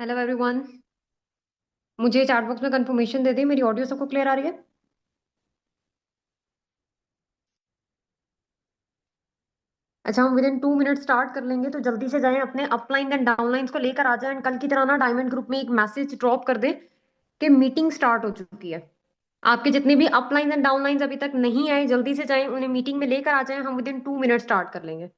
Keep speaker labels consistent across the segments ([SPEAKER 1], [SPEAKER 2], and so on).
[SPEAKER 1] Hello everyone. मुझे chat box में confirmation दे दे, मेरी ऑडियो सबको क्लियर आ रही है? अच्छा, हम विद इन 2 मिनट स्टार्ट कर लेंगे, तो जल्दी से जाएं, अपने अपलाइन एंड डाउनलाइंस को लेकर आ जाएं। एंड कल की तरह ना डायमंड ग्रुप में एक मैसेज ड्रॉप कर दे कि मीटिंग स्टार्ट हो चुकी है। आपके जितने भी अपलाइन एंड डाउनलाइंस अभी तक नहीं आए, जल्दी से जाएं, उन्हें मीटिंग में लेकर आ जाएं। हम विद इन 2 मिनट स्टार्ट कर लेंगे।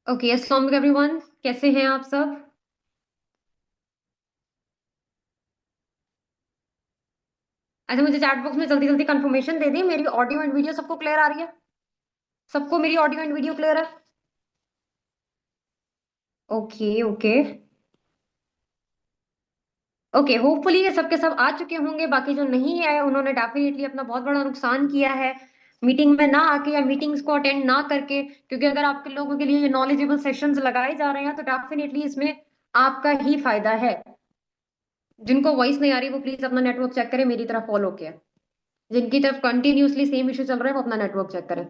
[SPEAKER 1] ओके, अस्सलाम वालेकुम एवरीवन। कैसे हैं आप सब? अच्छा, मुझे चैट बॉक्स में जल्दी जल्दी कंफर्मेशन दे दी, मेरी ऑडियो एंड वीडियो सबको क्लियर आ रही है? सबको मेरी ऑडियो एंड वीडियो क्लियर है? Okay okay. ओके, होपफुली ये सब के सब आ चुके होंगे। बाकी जो नहीं आए उन्होंने डेफिनेटली अपना बहुत बड़ा नुकसान किया है मीटिंग में ना आके या मीटिंग्स को अटेंड ना करके, क्योंकि अगर आपके लोगों के लिए ये नॉलेजेबल सेशंस लगाए जा रहे हैं तो डेफिनेटली इसमें आपका ही फायदा है। जिनको वॉइस नहीं आ रही वो प्लीज अपना नेटवर्क चेक करें, मेरी तरफ फॉलो किया। जिनकी तरफ कंटिन्यूसली सेम इशू चल रहा है वो अपना नेटवर्क चेक करें।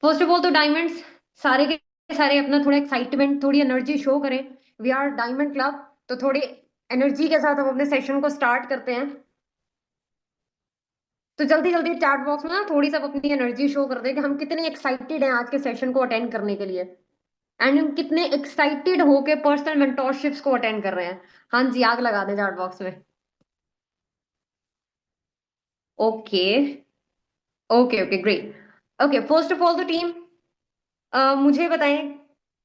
[SPEAKER 1] फर्स्ट ऑफ ऑल तो डायमंड्स सारे के सारे अपना थोड़ा एक्साइटमेंट, थोड़ी एनर्जी शो करें। वी आर डायमंड क्लब, तो थोड़ी एनर्जी के साथ हम अपने सेशन को स्टार्ट करते हैं। तो जल्दी जल्दी चैट बॉक्स में ना थोड़ी सा अपनी एनर्जी शो कर दे कि हम कितने एक्साइटेड हैं आज के सेशन को अटेंड करने के लिए। एंड हम कितने एक्साइटेड होके पर्सनल मेंटोरशिप्स को अटेंड कर रहे हैं। हाँ जी, आग लगा दे चैट बॉक्स में। Okay okay okay, great. Okay, first of all तो टीम, मुझे बताएं,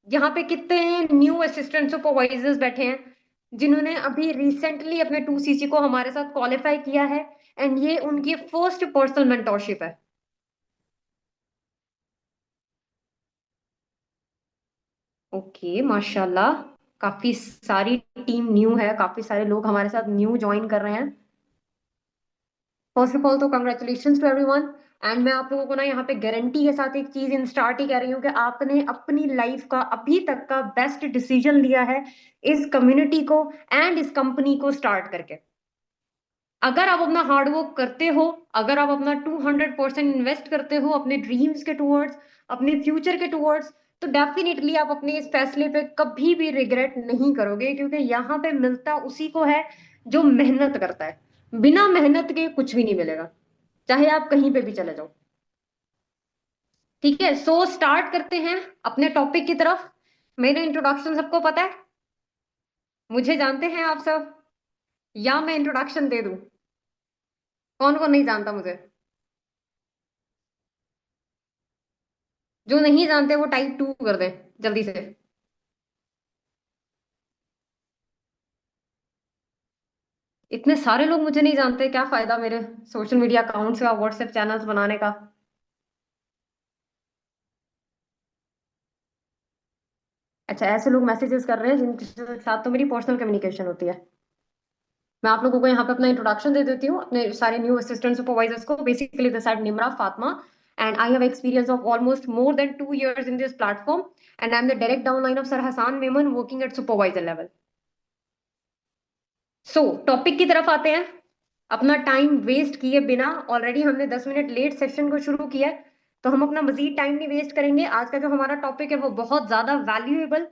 [SPEAKER 1] यहाँ पे कितने न्यू असिस्टेंट सुपरवाइजर्स बैठे हैं जिन्होंने अभी रिसेंटली अपने 2CC को हमारे साथ क्वालिफाई किया है एंड ये उनकी फर्स्ट पर्सनल मेंटोरशिप है? ओके, माशाल्लाह। काफी सारी टीम न्यू है, काफी सारे लोग हमारे साथ न्यू ज्वाइन कर रहे हैं। फर्स्ट ऑफ ऑल तो कंग्रेचुलेशन टू एवरीवन। एंड मैं आप लोगों को ना यहाँ पे गारंटी के साथ एक चीज इन स्टार्ट ही कह रही हूँ कि आपने अपनी लाइफ का अभी तक का बेस्ट डिसीजन लिया है इस कम्युनिटी को एंड इस कंपनी को स्टार्ट करके। अगर आप अपना हार्डवर्क करते हो, अगर आप अपना 200% इन्वेस्ट करते हो अपने ड्रीम्स के टूवर्ड्स, अपने फ्यूचर के टूवर्ड्स, तो डेफिनेटली आप अपने इस फैसले पे कभी भी रिग्रेट नहीं करोगे, क्योंकि यहाँ पे मिलता उसी को है जो मेहनत करता है। बिना मेहनत के कुछ भी नहीं मिलेगा, चाहे आप कहीं पे भी चले जाओ। ठीक है, सो स्टार्ट करते हैं अपने टॉपिक की तरफ। मेरे इंट्रोडक्शन सबको पता है, मुझे जानते हैं आप सब, या मैं इंट्रोडक्शन दे दूं? कौन कौन नहीं जानता मुझे? जो नहीं जानते वो टाइप 2 कर दें जल्दी से। इतने सारे लोग मुझे नहीं जानते, क्या फायदा मेरे सोशल मीडिया अकाउंट्स का, व्हाट्सएप चैनल्स बनाने का? अच्छा, ऐसे लोग मैसेजेस कर रहे हैं जिनके साथ तो मेरी पर्सनल कम्युनिकेशन होती है। मैं आप लोगों को यहाँ पे अपना इंट्रोडक्शन दे देती हूँ, अपने सारे न्यू असिस्टेंट सुपरवाइजर्स को। Basically this side Nimra Fatima, and I have experience of almost more than 2 years in this platform, and I am the direct downline of sir Hasan Memon working at supervisor level. So topic की तरफ आते हैं। अपना time waste किए बिना, already हमने 10 minute late session को शुरू किया है, तो हम अपना मजीद टाइम नहीं वेस्ट करेंगे। आज का जो हमारा टॉपिक है वो बहुत ज्यादा वैल्यूएबल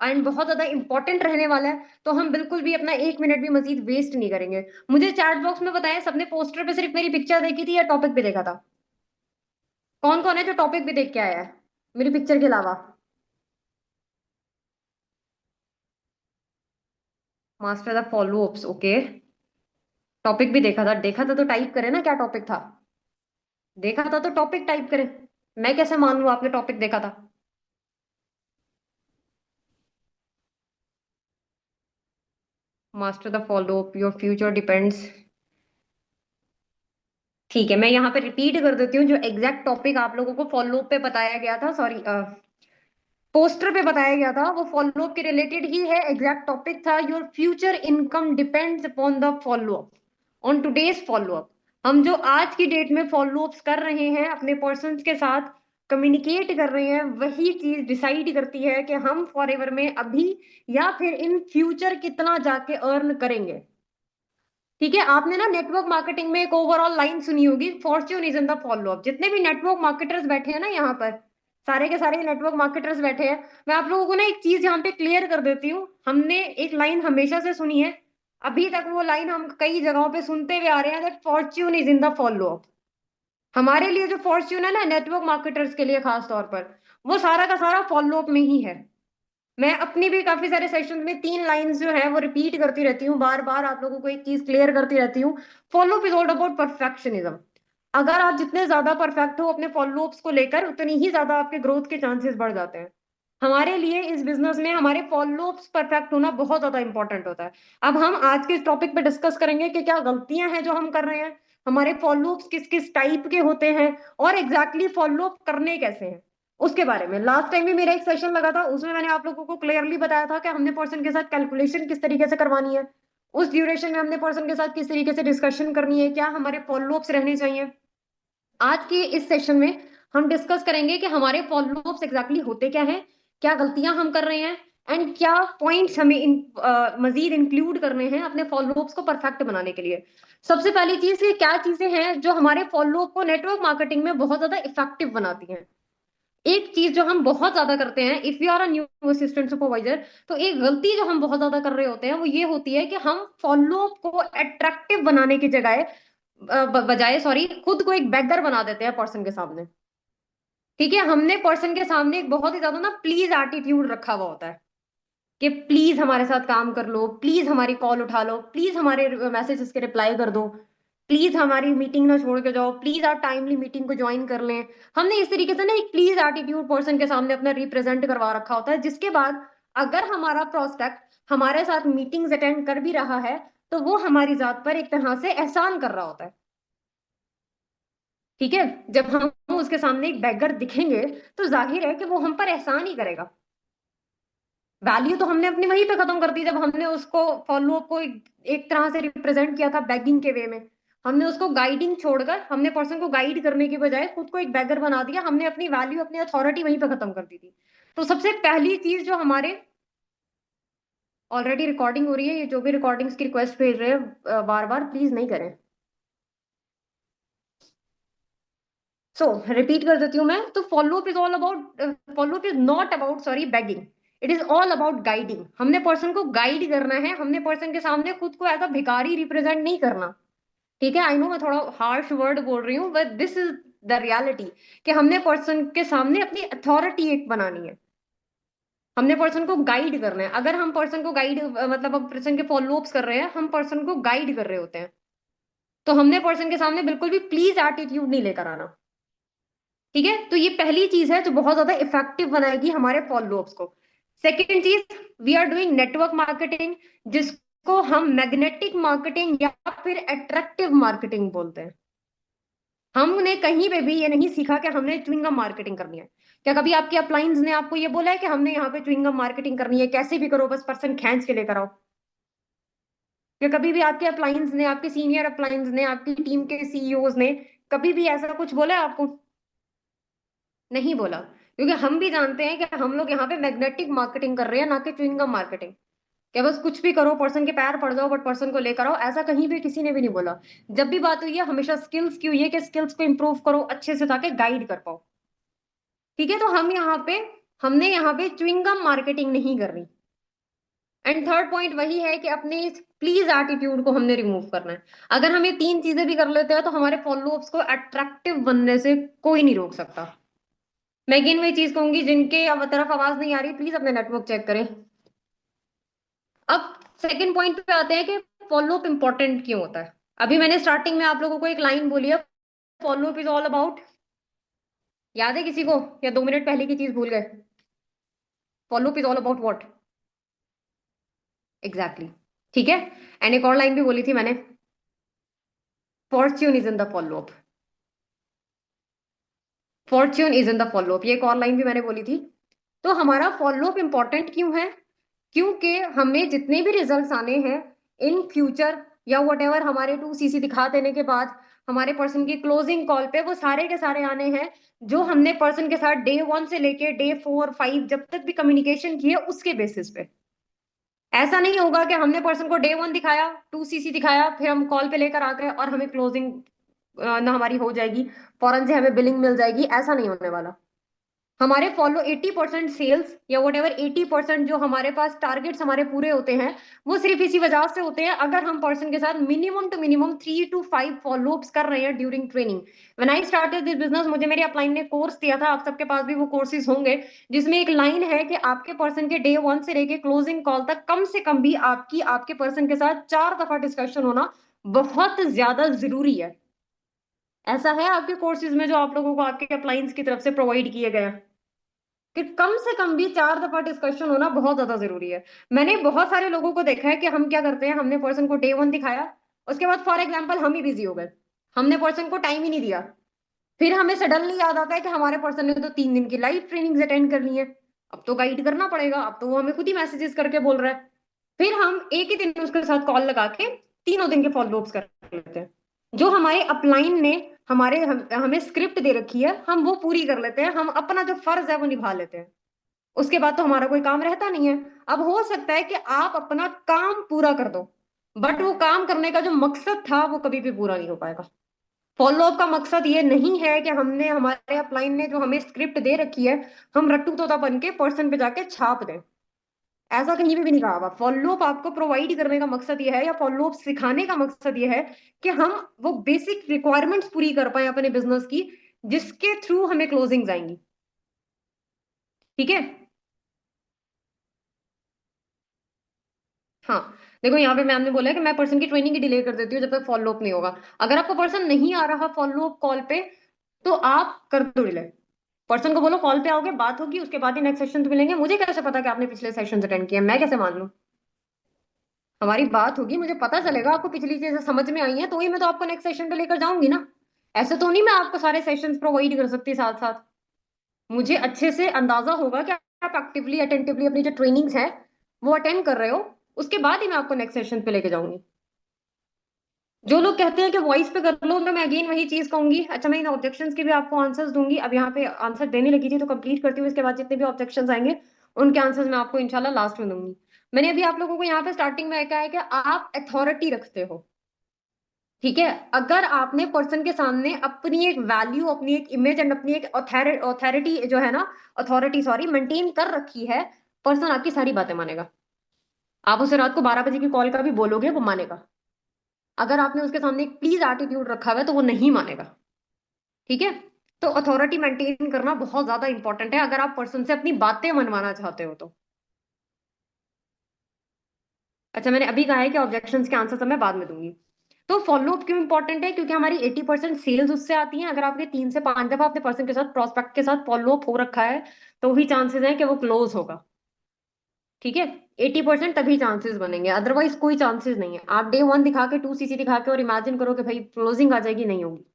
[SPEAKER 1] एंड बहुत ज्यादा इंपॉर्टेंट रहने वाला है, तो हम बिल्कुल भी अपना 1 मिनट भी मजीद वेस्ट नहीं करेंगे। मुझे चैट बॉक्स में बताएं, सबने पोस्टर पे सिर्फ मेरी पिक्चर देखी थी या टॉपिक भी देखा था? कौन कौन है जो टॉपिक भी देख के आया है मेरी पिक्चर के अलावा? Master the follow ups, okay. Topic भी देखा था, देखा था तो टाइप करे ना क्या टॉपिक था। देखा था तो टॉपिक टाइप करे। मैं कैसे मान लूं आपने टॉपिक देखा था? Master the follow up, your future depends. ठीक है, मैं यहाँ पे रिपीट कर देती हूँ जो एग्जैक्ट टॉपिक आप लोगों को फॉलो अप पे बताया गया था, सॉरी पोस्टर पे बताया गया था, वो फॉलो अप के रिलेटेड ही है। एग्जैक्ट टॉपिक था your future income depends upon the follow up, on today's follow up. हम जो आज की डेट में फॉलो अप्स कर रहे हैं, अपने पर्सन के साथ कम्युनिकेट कर रहे हैं, वही चीज डिसाइड करती है कि हम फॉर एवर में अभी या फिर इन फ्यूचर कितना जाके अर्न करेंगे। ठीक है, आपने ना नेटवर्क मार्केटिंग में एक ओवरऑल लाइन सुनी होगी, Fortune is in the follow up. जितने भी नेटवर्क मार्केटर्स बैठे हैं ना यहाँ पर, सारे के सारे नेटवर्क मार्केटर्स बैठे हैं, मैं आप लोगों को ना एक चीज यहाँ पे क्लियर कर देती हूँ। हमने एक लाइन हमेशा से सुनी है, अभी तक वो लाइन हम कई जगहों पे सुनते हुए आ रहे हैं, that Fortune is in the follow up. हमारे लिए जो फॉर्च्यून है ना नेटवर्क मार्केटर्स के लिए खास तौर पर, वो सारा का सारा फॉलो अप में ही है। मैं अपनी भी काफी सारे सेशन में 3 लाइंस जो है वो रिपीट करती रहती हूँ, बार बार आप लोगों को एक चीज क्लियर करती रहती हूँ। Follow up is all about perfectionism. अगर आप जितने ज्यादा परफेक्ट हो अपने फॉलो अप्स को लेकर, उतनी ही ज्यादा आपके ग्रोथ के चांसेस बढ़ जाते हैं। हमारे लिए इस बिजनेस में हमारे फॉलो अप्स परफेक्ट होना बहुत ज्यादा इंपॉर्टेंट होता है। अब हम आज के इस टॉपिक पे डिस्कस करेंगे कि क्या गलतियां हैं जो हम कर रहे हैं, हमारे फॉलो अप्स किस किस टाइप के होते हैं, और एग्जैक्टली फॉलो अप करने कैसे हैं, उसके बारे में। लास्ट टाइम भी मेरा एक सेशन लगा था, उसमें मैंने आप लोगों को क्लियरली बताया था कि हमने पर्सन के साथ कैलकुलेशन किस तरीके से करवानी है, उस ड्यूरेशन में हमने पर्सन के साथ किस तरीके से डिस्कशन करनी है, क्या हमारे फॉलो अप्स रहने चाहिए। आज के इस सेशन में हम डिस्कस करेंगे कि हमारे फॉलो अप्स एग्जैक्टली होते क्या हैं, क्या गलतियां हम कर रहे हैं, एंड क्या पॉइंट्स हमें मजीद इंक्लूड करने हैं अपने फॉलो अप्स को परफेक्ट बनाने के लिए। सबसे पहली चीज, ये क्या चीजें हैं जो हमारे फॉलो अप को नेटवर्क मार्केटिंग में बहुत ज्यादा इफेक्टिव बनाती हैं। एक चीज जो हम बहुत ज्यादा करते हैं, if you are a new assistant supervisor, तो एक गलती जो हम बहुत ज्यादा कर रहे होते हैं वो ये होती है कि हम फॉलो अप को अट्रैक्टिव बनाने की जगह बजाय सॉरी खुद को एक बैगर बना देते हैं पर्सन के सामने। ठीक है, हमने पर्सन के सामने एक बहुत ही ज्यादा ना प्लीज एटीट्यूड रखा हुआ होता है कि प्लीज हमारे साथ काम कर लो, प्लीज हमारी कॉल उठा लो, प्लीज हमारे मैसेजेस के रिप्लाई कर दो, प्लीज हमारी मीटिंग ना छोड़ के जाओ, प्लीज आप टाइमली मीटिंग को ज्वाइन कर लें। हमने इस तरीके से ना एक प्लीज एटीट्यूड पर्सन के सामने अपना रिप्रेजेंट करवा रखा होता है, जिसके बाद अगर हमारा प्रोस्पेक्ट हमारे साथ मीटिंग्स अटेंड कर भी रहा है, तो वो हमारी जात पर एक तरह से एहसान कर रहा होता है। ठीक है, जब हम उसके सामने एक बैगर दिखेंगे, तो जाहिर है कि वो हम पर एहसान ही करेगा। वैल्यू तो हमने अपनी वहीं पे खत्म कर दी जब हमने उसको फॉलो अप को एक तरह से रिप्रेजेंट किया था बैगिंग के वे में। हमने उसको गाइडिंग छोड़कर, हमने पर्सन को गाइड करने की बजाय खुद को एक बैगर बना दिया, हमने अपनी वैल्यू अपनी अथॉरिटी वहीं पे खत्म कर दी थी। तो सबसे पहली चीज जो हमारे, ऑलरेडी रिकॉर्डिंग हो रही है, ये जो भी रिकॉर्डिंग्स की रिक्वेस्ट भेज रहे हैं बार बार प्लीज नहीं करें। सो रिपीट कर देती हूँ मैं, तो follow up is all about, follow up is not about sorry bagging, it is all about guiding. हमने पर्सन को गाइड करना है, हमने पर्सन के सामने खुद को एज अ भिखारी रिप्रेजेंट नहीं करना। ठीक है, आई नो मैं थोड़ा हार्श वर्ड बोल रही हूँ, but this is the reality, कि हमने पर्सन के सामने अपनी अथॉरिटी एक बनानी है, हमने पर्सन को गाइड करना है। अगर हम पर्सन को गाइड मतलब हम पर्सन के फॉलो अप्स कर रहे हैं, हम पर्सन को गाइड कर रहे होते हैं, तो हमने पर्सन के सामने बिल्कुल भी प्लीज एटीट्यूड नहीं लेकर आना। ठीक है, तो ये पहली चीज है जो बहुत ज्यादा इफेक्टिव बनाएगी हमारे फॉलो अप्स को। सेकेंड चीज, we are doing network marketing, जिसको हम मैग्नेटिक मार्केटिंग या फिर अट्रैक्टिव मार्केटिंग बोलते हैं। हमने कहीं पे भी ये नहीं सीखा कि हमने च्युइंगम मार्केटिंग करनी है। क्या कभी आपके अपलाइंस ने आपको ये बोला है कि हमने यहाँ पे च्युइंगम मार्केटिंग करनी है, कैसे भी करो बस पर्सन खींच के लेकर आओ? क्या कभी भी आपके अपलाइंस ने, आपके सीनियर अपलाइंस ने, आपकी टीम के सीईओज ने कभी भी ऐसा कुछ बोला है आपको? नहीं बोला, क्योंकि हम भी जानते हैं कि हम लोग यहाँ पे मैग्नेटिक मार्केटिंग कर रहे हैं, ना कि च्युइंगम मार्केटिंग। क्या बस कुछ भी करो, पर्सन के पैर पड़ जाओ, बट पर्सन को लेकर आओ, ऐसा कहीं भी किसी ने भी नहीं बोला। जब भी बात हुई है हमेशा स्किल्स की हुई है कि स्किल्स को इंप्रूव करो अच्छे से ताकि गाइड कर पाओ। ठीक है, तो हम यहाँ पे हमने यहाँ पे च्युइंगम मार्केटिंग नहीं कर रही। एंड थर्ड पॉइंट वही है कि अपने इस प्लीज एटीट्यूड को हमने रिमूव करना है। अगर हम ये तीन चीजें भी कर लेते हैं तो हमारे फॉलोअप्स को अट्रैक्टिव बनने से कोई नहीं रोक सकता। मैं अगेन वही चीज कहूंगी, जिनके अब तरफ आवाज नहीं आ रही प्लीज अपने नेटवर्क चेक करें। अब सेकंड पॉइंट पे आते हैं कि फॉलोअप इंपॉर्टेंट क्यों होता है। अभी मैंने स्टार्टिंग में आप लोगों को एक लाइन बोली है, फॉलोअप इज ऑल अबाउट। याद है किसी को, या 2 मिनट पहले की चीज भूल गए? Follow up is all about what? Exactly. ठीक है। एंड एक और लाइन भी बोली थी मैंने, Fortune is in the follow up. Fortune is in the follow up, ये एक और लाइन भी मैंने बोली थी। तो हमारा फॉलोअप इंपॉर्टेंट क्यों है? क्योंकि हमें जितने भी रिजल्ट्स आने हैं इन फ्यूचर, या वट एवर, हमारे 2cc दिखा देने के बाद हमारे पर्सन की क्लोजिंग कॉल पे वो सारे के सारे आने हैं जो हमने पर्सन के साथ डे 1 से लेके डे 4 5 जब तक भी कम्युनिकेशन किए उसके बेसिस पे। ऐसा नहीं होगा कि हमने पर्सन को डे 1 दिखाया, 2cc दिखाया, फिर हम कॉल पे लेकर आ गए और हमें क्लोजिंग ना हमारी हो जाएगी, फौरन से हमें बिलिंग मिल जाएगी। ऐसा नहीं होने वाला। हमारे फॉलो 80% सेल्स या वट एवर 80% जो हमारे पास टारगेट्स हमारे पूरे होते हैं, वो सिर्फ इसी वजह से होते हैं अगर हम पर्सन के साथ minimum to minimum 3 to 5 follow ups कर रहे हैं during training. When I started this business, मुझे मेरे अपलाइन ने कोर्स दिया था, आप सबके पास भी वो कोर्सेज होंगे, जिसमें एक लाइन है कि आपके पर्सन के डे 1 से लेके क्लोजिंग कॉल तक कम से कम भी आपकी आपके पर्सन के साथ 4 दफा डिस्कशन होना बहुत ज्यादा जरूरी है। ऐसा है आपके कोर्सेज में जो आप लोगों को आपके अपलाइंस की तरफ से प्रोवाइड किए गए हैं कि कम से कम भी 4 दफा डिस्कशन होना बहुत ज्यादा जरूरी है। मैंने बहुत सारे लोगों को देखा है कि हम क्या करते हैं, हमने पर्सन को डे 1 दिखाया, उसके बाद फॉर एग्जाम्पल हम ही बिजी हो गए, हमने पर्सन को टाइम ही नहीं दिया। फिर हमें सडनली याद आता है कि हमारे पर्सन ने तो 3 दिन की लाइव ट्रेनिंग्स अटेंड करनी है, अब तो गाइड करना पड़ेगा, अब तो वो हमें खुद ही मैसेजेस करके बोल रहा है। फिर हम एक ही दिन उसके साथ कॉल लगा के तीनों दिन के फॉलोअप्स कर लेते हैं। जो हमारे अपलाइन ने हमें स्क्रिप्ट दे रखी है हम वो पूरी कर लेते हैं, हम अपना जो फर्ज है वो निभा लेते हैं। उसके बाद तो हमारा कोई काम रहता नहीं है। अब हो सकता है कि आप अपना काम पूरा कर दो, बट वो काम करने का जो मकसद था वो कभी भी पूरा नहीं हो पाएगा। फॉलोअप का मकसद ये नहीं है कि हमने हमारे अपलाइन ने जो हमें स्क्रिप्ट दे रखी है हम रट्टू तोता बन के पर्सन पे जाके छाप दें। ऐसा कहीं भी नहीं कहा हुआ। फॉलोअप आपको प्रोवाइड करने का मकसद ये है, या फॉलोअप सिखाने का मकसद ये है कि हम वो बेसिक रिक्वायरमेंट्स पूरी कर पाए अपने बिजनेस की, जिसके थ्रू हमें क्लोजिंग आएंगी। ठीक है। हाँ। देखो यहाँ पे मैम ने बोला है कि मैं पर्सन की ट्रेनिंग की डिले कर देती हूँ जब तक फॉलोअप नहीं होगा। अगर आपको पर्सन नहीं आ रहा फॉलोअप कॉल पे तो आप कर दो डिले। पर्सन को बोलो कॉल पे आओगे, बात होगी, उसके बाद ही नेक्स्ट सेशन तो मिलेंगे। मुझे कैसे पता कि आपने पिछले सेशन अटेंड किए, मैं कैसे मान लूं? हमारी बात होगी, मुझे पता चलेगा आपको पिछली चीजें समझ में आई हैं, तो ही मैं तो आपको नेक्स्ट सेशन पे लेकर जाऊंगी ना। ऐसे तो नहीं मैं आपको सारे सेशंस प्रोवाइड कर सकती साथ साथ। मुझे अच्छे से अंदाजा होगा कि आप एक्टिवली अटेंटिवली अपनी जो ट्रेनिंग्स है वो अटेंड कर रहे हो, उसके बाद ही मैं आपको नेक्स्ट सेशन पे लेके जाऊंगी। जो लोग कहते हैं कि वॉइस पे कर लो, तो मैं अगेन वही चीज कहूंगी। अच्छा, मैं इन ऑब्जेक्शंस के भी आपको आंसर्स दूंगी। अब यहाँ पे आंसर देने लगी थी तो कंप्लीट करती हूँ, इसके बाद जितने भी ऑब्जेक्शंस आएंगे उनके आंसर्स मैं आपको इंशाल्लाह लास्ट में दूंगी। मैंने अभी आप लोगों को यहाँ पे स्टार्टिंग में कहा है कि आप अथॉरिटी रखते हो। ठीक है। अगर आपने पर्सन के सामने अपनी एक वैल्यू, अपनी एक इमेज एंड अपनी एक अथॉरिटी जो है ना, अथॉरिटी सॉरी, मेंटेन कर रखी है, पर्सन आपकी सारी बातें मानेगा। आप उसे रात को 12 बजे की कॉल का भी बोलोगे वो मानेगा। अगर आपने उसके सामने एक प्लीज एटीट्यूड रखा हुआ है तो वो नहीं मानेगा। ठीक है। तो अथॉरिटी मेंटेन करना बहुत ज्यादा इंपॉर्टेंट है अगर आप पर्सन से अपनी बातें मनवाना चाहते हो तो। अच्छा, मैंने अभी कहा है कि ऑब्जेक्शंस के आंसर मैं बाद में दूंगी। तो फॉलोअप क्यों इंपॉर्टेंट है? क्योंकि हमारी 80% सेल्स उससे आती हैं। अगर आपके 3 से 5 दफा अपने पर्सन के साथ, प्रोस्पेक्ट के साथ फॉलोअप हो रखा है तो वही चांसेस हैं कि वो क्लोज होगा। ठीक है। 80% तभी चांसेस बनेंगे, अदरवाइज कोई चांसेस नहीं है। आप डे 1 दिखा के 2cc दिखा के और इमेजिन करो कि भाई क्लोजिंग आ जाएगी, नहीं होगी।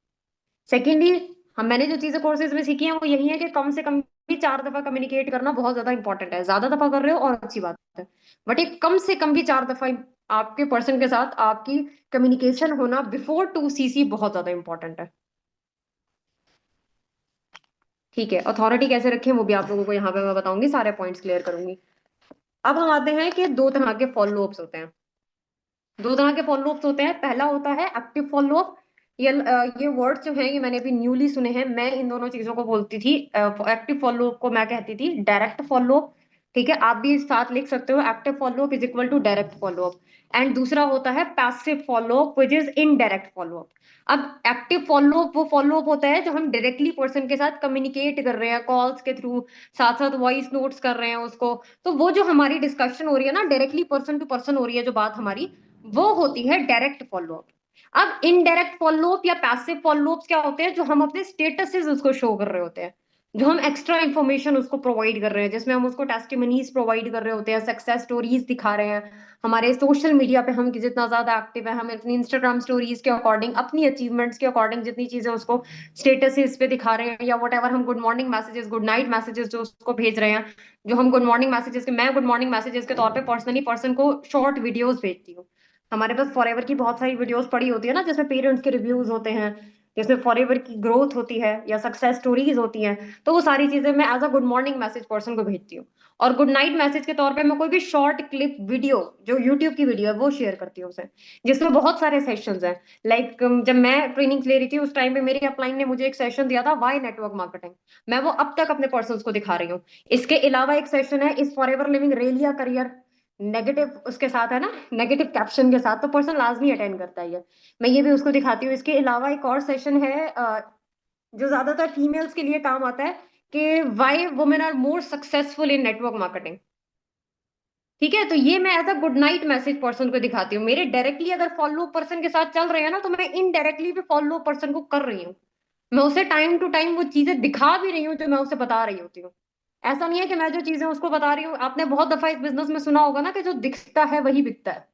[SPEAKER 1] सेकेंडली, हम मैंने जो चीजें कोर्सेज में सीखी हैं वो यही है कि कम से कम भी 4 दफा कम्युनिकेट करना बहुत ज्यादा इंपॉर्टेंट है। ज्यादा दफा कर रहे हो और अच्छी बात है, बट एक कम से कम भी 4 दफा आपके पर्सन के साथ आपकी कम्युनिकेशन होना बिफोर 2cc बहुत ज्यादा इंपॉर्टेंट है। ठीक है। अथॉरिटी कैसे रखें वो भी आप लोगों को यहाँ पे मैं बताऊंगी, सारे पॉइंट्स क्लियर करूंगी। अब हम आते हैं कि 2 तरह के फॉलोअप्स होते हैं। 2 तरह के फॉलोअप्स होते हैं। पहला होता है एक्टिव फॉलोअप, ये वर्ड जो है ये मैंने अभी न्यूली सुने हैं। मैं इन दोनों चीजों को बोलती थी। एक्टिव फॉलो अप को मैं कहती थी डायरेक्ट फॉलो अप। ठीक है, आप भी साथ लिख सकते हो, active follow up is equal to direct follow up. And दूसरा होता है passive follow up which is indirect follow up. अब एक्टिव फॉलो अप वो फॉलो अप होता है जो हम डायरेक्टली पर्सन के साथ कम्युनिकेट कर रहे हैं कॉल्स के थ्रू, साथ साथ वॉइस नोट्स कर रहे हैं उसको। तो वो जो हमारी डिस्कशन हो रही है ना, डायरेक्टली पर्सन टू पर्सन हो रही है जो बात हमारी, वो होती है डायरेक्ट फॉलो अप। अब इनडायरेक्ट फॉलोअप या पैसिव फॉलोअप्स क्या होते हैं, जो हम अपने स्टेटसेस उसको शो कर रहे होते हैं, जो हम एक्स्ट्रा इंफॉर्मेशन उसको प्रोवाइड कर रहे हैं, जिसमें हम उसको टेस्टिमनीज प्रोवाइड कर रहे होते हैं, सक्सेस स्टोरीज दिखा रहे हैं। हमारे सोशल मीडिया पे हम जितना ज्यादा एक्टिव है, हम अपनी इंस्टाग्राम स्टोरीज के अकॉर्डिंग, अपनी अचीवमेंट्स के अकॉर्डिंग जितनी चीजें उसको स्टेटसेस पे दिखा रहे हैं, या वट एवर हम good morning messages, good night messages जो उसको भेज रहे हैं, जो हम गुड मॉर्निंग मैसेजेस के, मैं गुड मॉर्निंग मैसेजेस के तौर पे पर्सनली पर्सन को शॉर्ट वीडियोस भेजती हूँ। हमारे पास फॉरएवर की बहुत सारी वीडियोस पड़ी होती है ना, जिसमें पेरेंट्स के रिव्यूज होते हैं, जिसमें फॉरएवर की ग्रोथ होती है या सक्सेस स्टोरीज होती हैं। तो वो सारी चीजें मैं as a good morning message person को भेजती हूँ। और गुड नाइट मैसेज के तौर पे मैं कोई भी शॉर्ट क्लिप वीडियो जो यूट्यूब की वीडियो है वो शेयर करती हूँ उसे, जिसमें बहुत सारे सेशंस हैं। लाइक जब मैं ट्रेनिंग ले रही थी उस टाइम पे मेरी अपलाइन ने मुझे एक सेशन दिया था, वाई नेटवर्क मार्केटिंग। मैं वो अब तक अपने पर्सन्स को दिखा रही हूँ। इसके अलावा एक सेशन है, इस फॉरएवर लिविंग रेलिया करियर, नेगेटिव उसके साथ है ना, नेगेटिव कैप्शन के साथ, तो पर्सन लाजमी अटेंड करता है ये। मैं ये भी उसको दिखाती हूँ। इसके अलावा एक और सेशन है जो ज्यादातर फीमेल्स के लिए काम आता है, कि why women are more successful in network marketing. ठीक है, तो ये मैं as a good night message person को दिखाती हूँ। मेरे डायरेक्टली अगर फॉलो पर्सन के साथ चल रहे हैं ना, तो मैं इनडायरेक्टली भी फॉलो पर्सन को कर रही हूँ। मैं उसे टाइम टू टाइम वो चीजें दिखा भी रही हूँ जो मैं उसे बता रही होती हूँ। ऐसा नहीं है कि मैं जो चीजें उसको बता रही हूँ, आपने बहुत दफा इस बिजनेस में सुना होगा ना कि जो दिखता है वही बिकता है।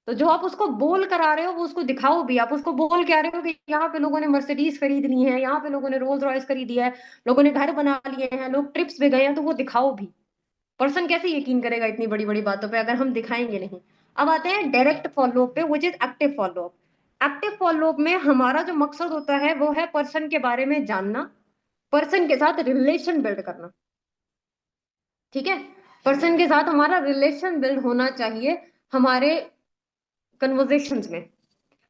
[SPEAKER 1] तो जो आप उसको बोल कर आ रहे हो वो उसको दिखाओ भी। आप उसको बोल के आ रहे हो कि यहाँ पे लोगों ने मर्सिडीज खरीदनी है, यहाँ पे लोगों ने रोल्स रॉयस खरीदी है, लोगों ने घर बना लिए हैं, लोग ट्रिप्स पे गए हैं, तो वो दिखाओ भी। पर्सन कैसे यकीन करेगा इतनी बड़ी बड़ी बातों पे अगर हम दिखाएंगे नहीं। अब आते हैं डायरेक्ट फॉलो पे, which is active follow up. Active follow up में हमारा जो मकसद होता है वो है पर्सन के बारे में जानना, पर्सन के साथ रिलेशन बिल्ड करना। ठीक है, पर्सन के साथ हमारा रिलेशन बिल्ड होना चाहिए हमारे कन्वर्जेशंस में।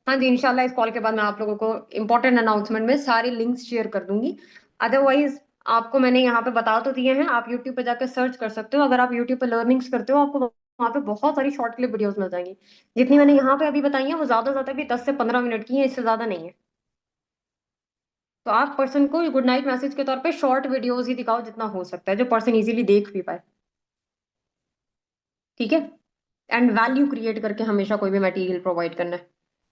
[SPEAKER 1] हाँ जी, इंशाल्लाह इस कॉल के बाद मैं आप लोगों को इंपॉर्टेंट अनाउंसमेंट में सारे लिंक्स शेयर कर दूंगी। अदरवाइज आपको मैंने यहाँ पे बता तो दिए हैं, आप यूट्यूब पे जाकर सर्च कर सकते हो। अगर आप यूट्यूब पे लर्निंग्स करते हो, आपको वहाँ पे बहुत सारी शॉर्ट क्लिप वीडियोस मिल जाएंगी। जितनी मैंने यहाँ पे अभी बताई है वो ज्यादा ज्यादा भी 10 से 15 मिनट की है, इससे ज्यादा नहीं है। तो आप पर्सन को गुड नाइट मैसेज के तौर पे शॉर्ट वीडियोस ही दिखाओ जितना हो सकता है, जो पर्सन इजीली देख भी पाए। ठीक है, एंड वैल्यू क्रिएट करके हमेशा कोई भी मटेरियल प्रोवाइड करना है।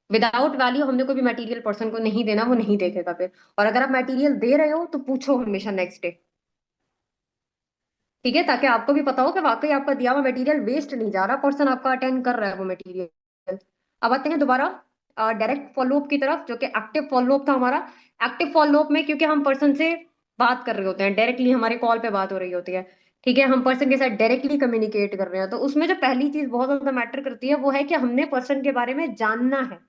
[SPEAKER 1] विदाउट वैल्यू हमने कोई भी मटेरियल पर्सन को नहीं देना, वो नहीं देखेगा फिर। और अगर आप मटेरियल दे रहे हो तो पूछो हमेशा नेक्स्ट डे। ठीक है, ताकि आपको भी पता हो कि वाकई आपका दिया हुआ मटेरियल वेस्ट नहीं जा रहा, पर्सन आपका अटेंड कर रहा है वो मटेरियल। अब आते हैं दोबारा डायरेक्ट फॉलोअप की तरफ, जो कि एक्टिव फॉलोअप था हमारा। एक्टिव फॉलोअप में क्योंकि हम पर्सन से बात कर रहे होते हैं डायरेक्टली, हमारे कॉल पे बात हो रही होती है, ठीक है, हम पर्सन के साथ डायरेक्टली कम्युनिकेट कर रहे हैं, तो उसमें जो पहली चीज बहुत ज्यादा मैटर करती है वो है कि हमने पर्सन के बारे में जानना है,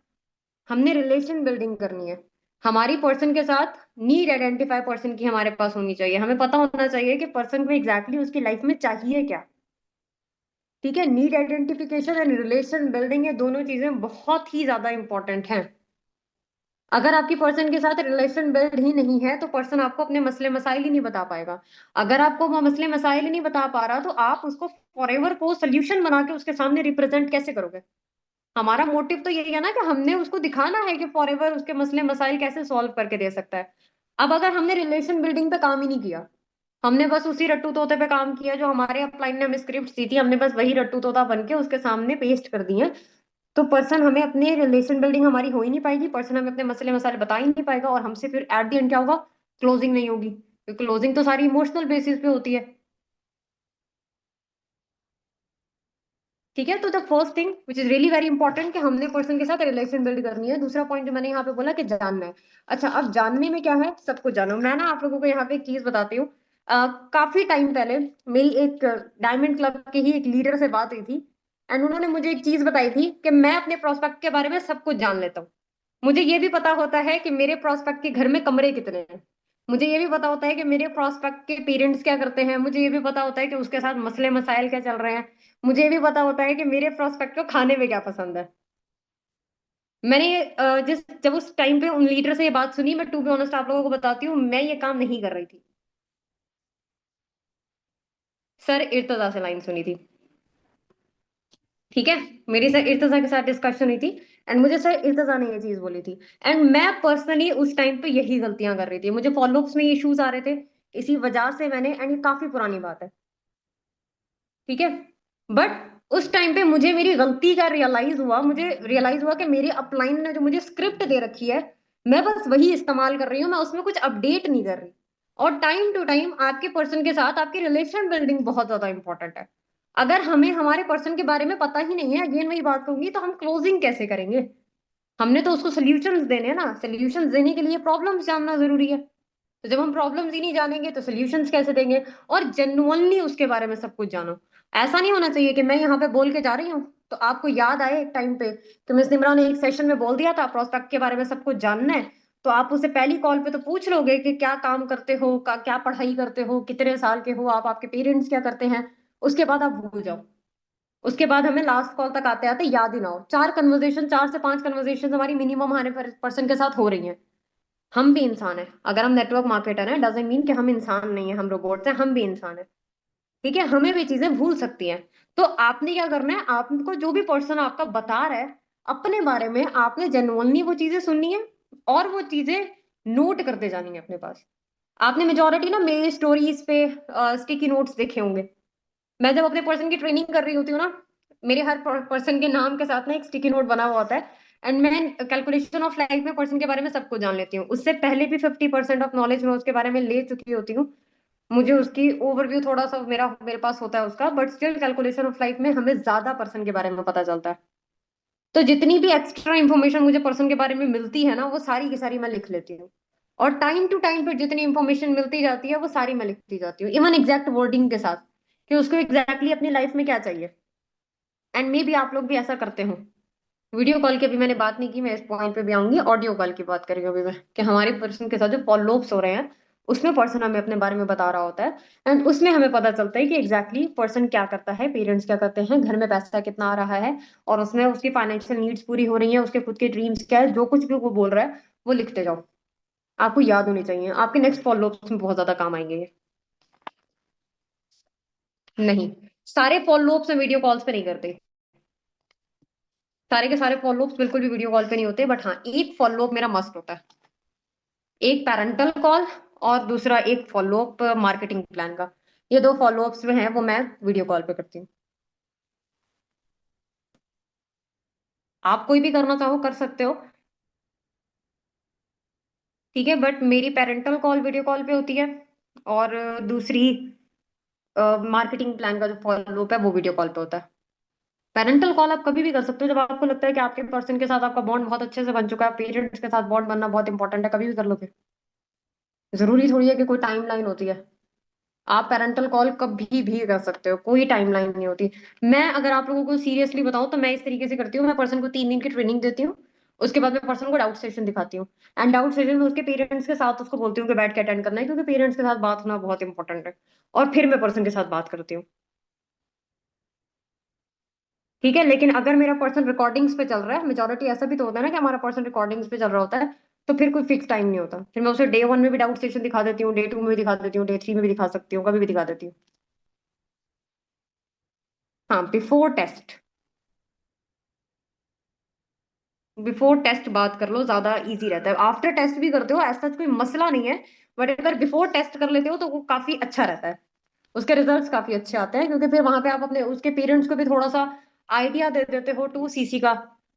[SPEAKER 1] हमने रिलेशन बिल्डिंग करनी है। हमारी पर्सन के साथ नीड आइडेंटिफाई पर्सन की हमारे पास होनी चाहिए। हमें पता होना चाहिए कि पर्सन को एग्जैक्टली उसकी लाइफ में चाहिए क्या। ठीक है, need identification and relation building, ये दोनों चीजें बहुत ही ज्यादा इंपॉर्टेंट हैं। अगर आपकी पर्सन के साथ रिलेशन बिल्ड ही नहीं है तो पर्सन आपको अपने मसले मसाइल ही नहीं बता पाएगा। अगर आपको वो मसले मसाइल ही नहीं बता पा रहा तो आप उसको फॉरएवर को सोल्यूशन बना के उसके सामने रिप्रेजेंट कैसे करोगे। हमारा मोटिव तो यही है ना कि हमने उसको दिखाना है कि फॉरएवर उसके मसले मसाइल कैसे सॉल्व करके दे सकता है। अब अगर हमने रिलेशन बिल्डिंग पे काम ही नहीं किया, हमने बस उसी रट्टू तोते पे काम किया जो हमारे अपलाइन ने हमें स्क्रिप्ट दी थी, हमने बस वही रट्टू तोता बन के उसके सामने पेस्ट कर दिए, तो पर्सन हमें अपने रिलेशन बिल्डिंग हमारी हो ही नहीं पाएगी, पर्सन हमें अपने मसले मसाले बता ही नहीं पाएगा, और हमसे फिर एट द एंड क्या होगा, क्लोजिंग नहीं होगी, क्योंकि क्लोजिंग तो सारी इमोशनल बेसिस पे होती है। ठीक है, तो the first thing which is really very important कि हमने पर्सन के साथ रिलेशन बिल्ड करनी है। दूसरा पॉइंट जो मैंने यहाँ पे बोला कि जानना है। अच्छा, अब जानने में क्या है, सब कुछ जानो। मैं ना आप लोगों को यहाँ पे एक चीज बताती हूँ। काफी टाइम पहले मेरी एक डायमंड क्लब के ही एक लीडर से बात हुई थी, एंड उन्होंने मुझे एक चीज बताई थी कि मैं अपने प्रोस्पेक्ट के बारे में सब कुछ जान लेता हूँ। मुझे ये भी पता होता है कि मेरे प्रोस्पेक्ट के घर में कमरे कितने हैं, मुझे ये भी पता होता है कि मेरे प्रोस्पेक्ट के पेरेंट्स क्या करते हैं, मुझे ये भी पता होता है कि उसके साथ मसले मसाइल क्या चल रहे हैं, मुझे ये भी पता होता है कि मेरे प्रोस्पेक्ट को खाने में क्या पसंद है। मैंने जिस जब उस टाइम पे उन लीडर से ये बात सुनी, मैं टू बी ऑनेस्ट आप लोगों को बताती हूँ, मैं ये काम नहीं कर रही थी। सर इर्तजा से लाइन सुनी थी। ठीक है। मेरी सर इर्तजा के साथ डिस्कशन हुई थी। एंड मुझे सर इर्तजा ने ये चीज बोली थी। एंड मैं पर्सनली उस टाइम पे यही गलतियां कर रही थी, मुझे फॉलोअप्स में इश्यूज आ रहे थे। इसी वजह से मैंने, एंड ये काफी पुरानी बात है। ठीक है। बट उस टाइम पे मुझे मेरी गलती का रियलाइज हुआ, मुझे रियलाइज हुआ कि मेरी अपलाइन ने जो मुझे स्क्रिप्ट दे रखी है, मैं बस वही इस्तेमाल कर रही हूँ, मैं उसमें कुछ अपडेट नहीं कर रही। और टाइम टू टाइम आपके पर्सन के साथ आपकी रिलेशन बिल्डिंग बहुत ज्यादा इंपॉर्टेंट है। अगर हमें हमारे पर्सन के बारे में पता ही नहीं है, अगेन वही बात कहूंगी, तो हम क्लोजिंग कैसे करेंगे? हमने तो उसको सोल्यूशंस देने हैं ना, सोल्यूशंस देने के लिए प्रॉब्लम्स जानना जरूरी है। तो जब हम प्रॉब्लम्स ही नहीं जानेंगे तो सोल्यूशंस कैसे देंगे? और जेन्युइनली उसके बारे में सब कुछ जानो। ऐसा नहीं होना चाहिए कि मैं यहाँ पे बोल के जा रही हूँ तो आपको याद आए एक टाइम पे कि मिस निम्रा ने एक सेशन में बोल दिया था प्रोस्पेक्ट के बारे में सब कुछ जानना है, तो आप उसे पहली कॉल पे तो पूछ लोगे कि क्या काम करते हो, क्या पढ़ाई करते हो, कितने साल के हो आप, आपके पेरेंट्स क्या करते हैं। उसके बाद आप भूल जाओ। उसके बाद हमें लास्ट कॉल तक आते आते याद ही ना हो, 4 कन्वर्जेशन, 4 से 5 कन्वर्जेशन हमारी मिनिमम हमारे पर्सन के साथ हो रही हैं। हम भी इंसान है, अगर हम नेटवर्क मार्केटर हैं डजेंट मीन कि हम इंसान नहीं है, हम रोबोट्स हैं, हम भी इंसान है। ठीक है, हमें भी चीजें भूल सकती हैं। तो आपने क्या करना है, आपको जो भी पर्सन आपका बता रहा है अपने बारे में, आपने जेन्युइनली वो चीजें सुननी है और वो चीजें नोट करते जानी है अपने पास। आपने मेजोरिटी ना मेरी स्टोरीज पे स्टिकी नोट्स देखे होंगे। मैं जब अपने पर्सन की ट्रेनिंग कर रही होती हूँ ना, मेरे हर पर्सन के नाम के साथ ना एक स्टिकी नोट बना हुआ होता है। एंड मैं कैलकुलेशन ऑफ लाइफ में पर्सन के बारे में सब कुछ जान लेती हूँ, उससे पहले भी 50% ऑफ नॉलेज मैं उसके बारे में ले चुकी होती हूँ। मुझे उसकी ओवरव्यू थोड़ा सा मेरा मेरे पास होता है उसका, but still calculation of life में हमें ज्यादा पर्सन के बारे में पता चलता है। तो जितनी भी एक्स्ट्रा इन्फॉर्मेशन मुझे पर्सन के बारे में मिलती है ना, वो सारी की सारी मैं लिख लेती हूँ। और टाइम टू टाइम पर जितनी इन्फॉर्मेशन मिलती जाती है वो सारी मैं लिखती जाती हूँ, इवन एग्जैक्ट वर्डिंग के साथ, कि उसको एग्जैक्टली exactly अपनी लाइफ में क्या चाहिए। एंड मे भी आप लोग भी ऐसा करते हो। वीडियो कॉल की अभी मैंने बात नहीं की, मैं इस पॉइंट पे भी आऊंगी, ऑडियो कॉल की बात करेंगे अभी मैं, कि हमारे पर्सन के साथ जो फॉलोअप्स हो रहे हैं उसमें पर्सन हमें अपने बारे में बता रहा होता है। एंड उसमें हमें पता चलता है कि एग्जैक्टली पर्सन क्या करता है, पेरेंट्स क्या करते हैं, घर में पैसा कितना आ रहा है, और उसमें उसकी फाइनेंशियल नीड्स पूरी हो रही है, उसके खुद के ड्रीम्स क्या है, जो कुछ भी वो बोल रहा है वो लिखते जाओ। आपको याद होनी चाहिए, आपके नेक्स्ट फॉलोअप्स में बहुत ज्यादा काम आएंगे ये। नहीं, सारे फॉलोअप्स में वीडियो कॉल्स पे नहीं करते। सारे के सारे फॉलोअप्स बिल्कुल भी वीडियो कॉल पे नहीं होते, बट हाँ एक फॉलोअप मेरा मस्ट होता है। एक पैरेंटल कॉल और दूसरा एक फॉलोअप मार्केटिंग प्लान का। ये दो फॉलोअप्स में है वो मैं वीडियो कॉल पे करती हूँ। आप कोई भी करना चाहो कर सकते हो। ठीक है, बट मेरी पेरेंटल कॉल वीडियो कॉल पे होती है, और दूसरी मार्केटिंग प्लान का जो फॉलोअप है वो वीडियो कॉल पे होता है। पेरेंटल कॉल आप कभी भी कर सकते हो जब आपको लगता है कि आपके पर्सन के साथ आपका बॉन्ड बहुत अच्छे से बन चुका है, पेरेंट्स के साथ बॉन्ड बनना बहुत इंपॉर्टेंट है, कभी भी कर लो फिर। जरूरी थोड़ी है कि कोई टाइम लाइन होती है। आप पेरेंटल कॉल कभी भी कर सकते हो, कोई टाइमलाइन नहीं होती। मैं अगर आप लोगों को सीरियसली बताऊं तो मैं इस तरीके से करती हूँ, मैं पर्सन को 3 दिन की ट्रेनिंग देती हूँ। उसके बाद मैं पर्सन को डाउट सेशन दिखाती हूँ। एंड डाउट सेशन में उसके पेरेंट्स के साथ उसको बोलती हूँ कि बैठ के अटेंड करना है, क्योंकि पेरेंट्स के साथ बात होना बहुत इंपॉर्टेंट है। और फिर मैं पर्सन के साथ बात करती हूँ। ठीक है, लेकिन अगर मेरा पर्सन रिकॉर्डिंग्स पे चल रहा है, मेजोरिटी ऐसा भी तो होता है ना कि हमारा पर्सन रिकॉर्डिंग्स पे चल रहा होता है, तो फिर कोई फिक्स टाइम नहीं होता, फिर मैं उसे डे 1 में भी डाउट सेशन दिखा देती हूँ, डे 2 में भी दिखा देती हूँ, डे 3 में भी दिखा सकती हूँ, कभी भी दिखा देती हूँ। हाँ, बिफोर टेस्ट। बिफोर टेस्ट बात कर लो, ज्यादा इजी रहता है। आफ्टर टेस्ट भी करते हो ऐसा कोई मसला नहीं है, बट अगर बिफोर टेस्ट कर लेते हो तो वो काफी अच्छा रहता है। उसके रिजल्ट्स काफी अच्छे आते हैं, क्योंकि फिर वहां पे आप अपने उसके पेरेंट्स को भी थोड़ा सा आइडिया दे देते हो 2 CC का।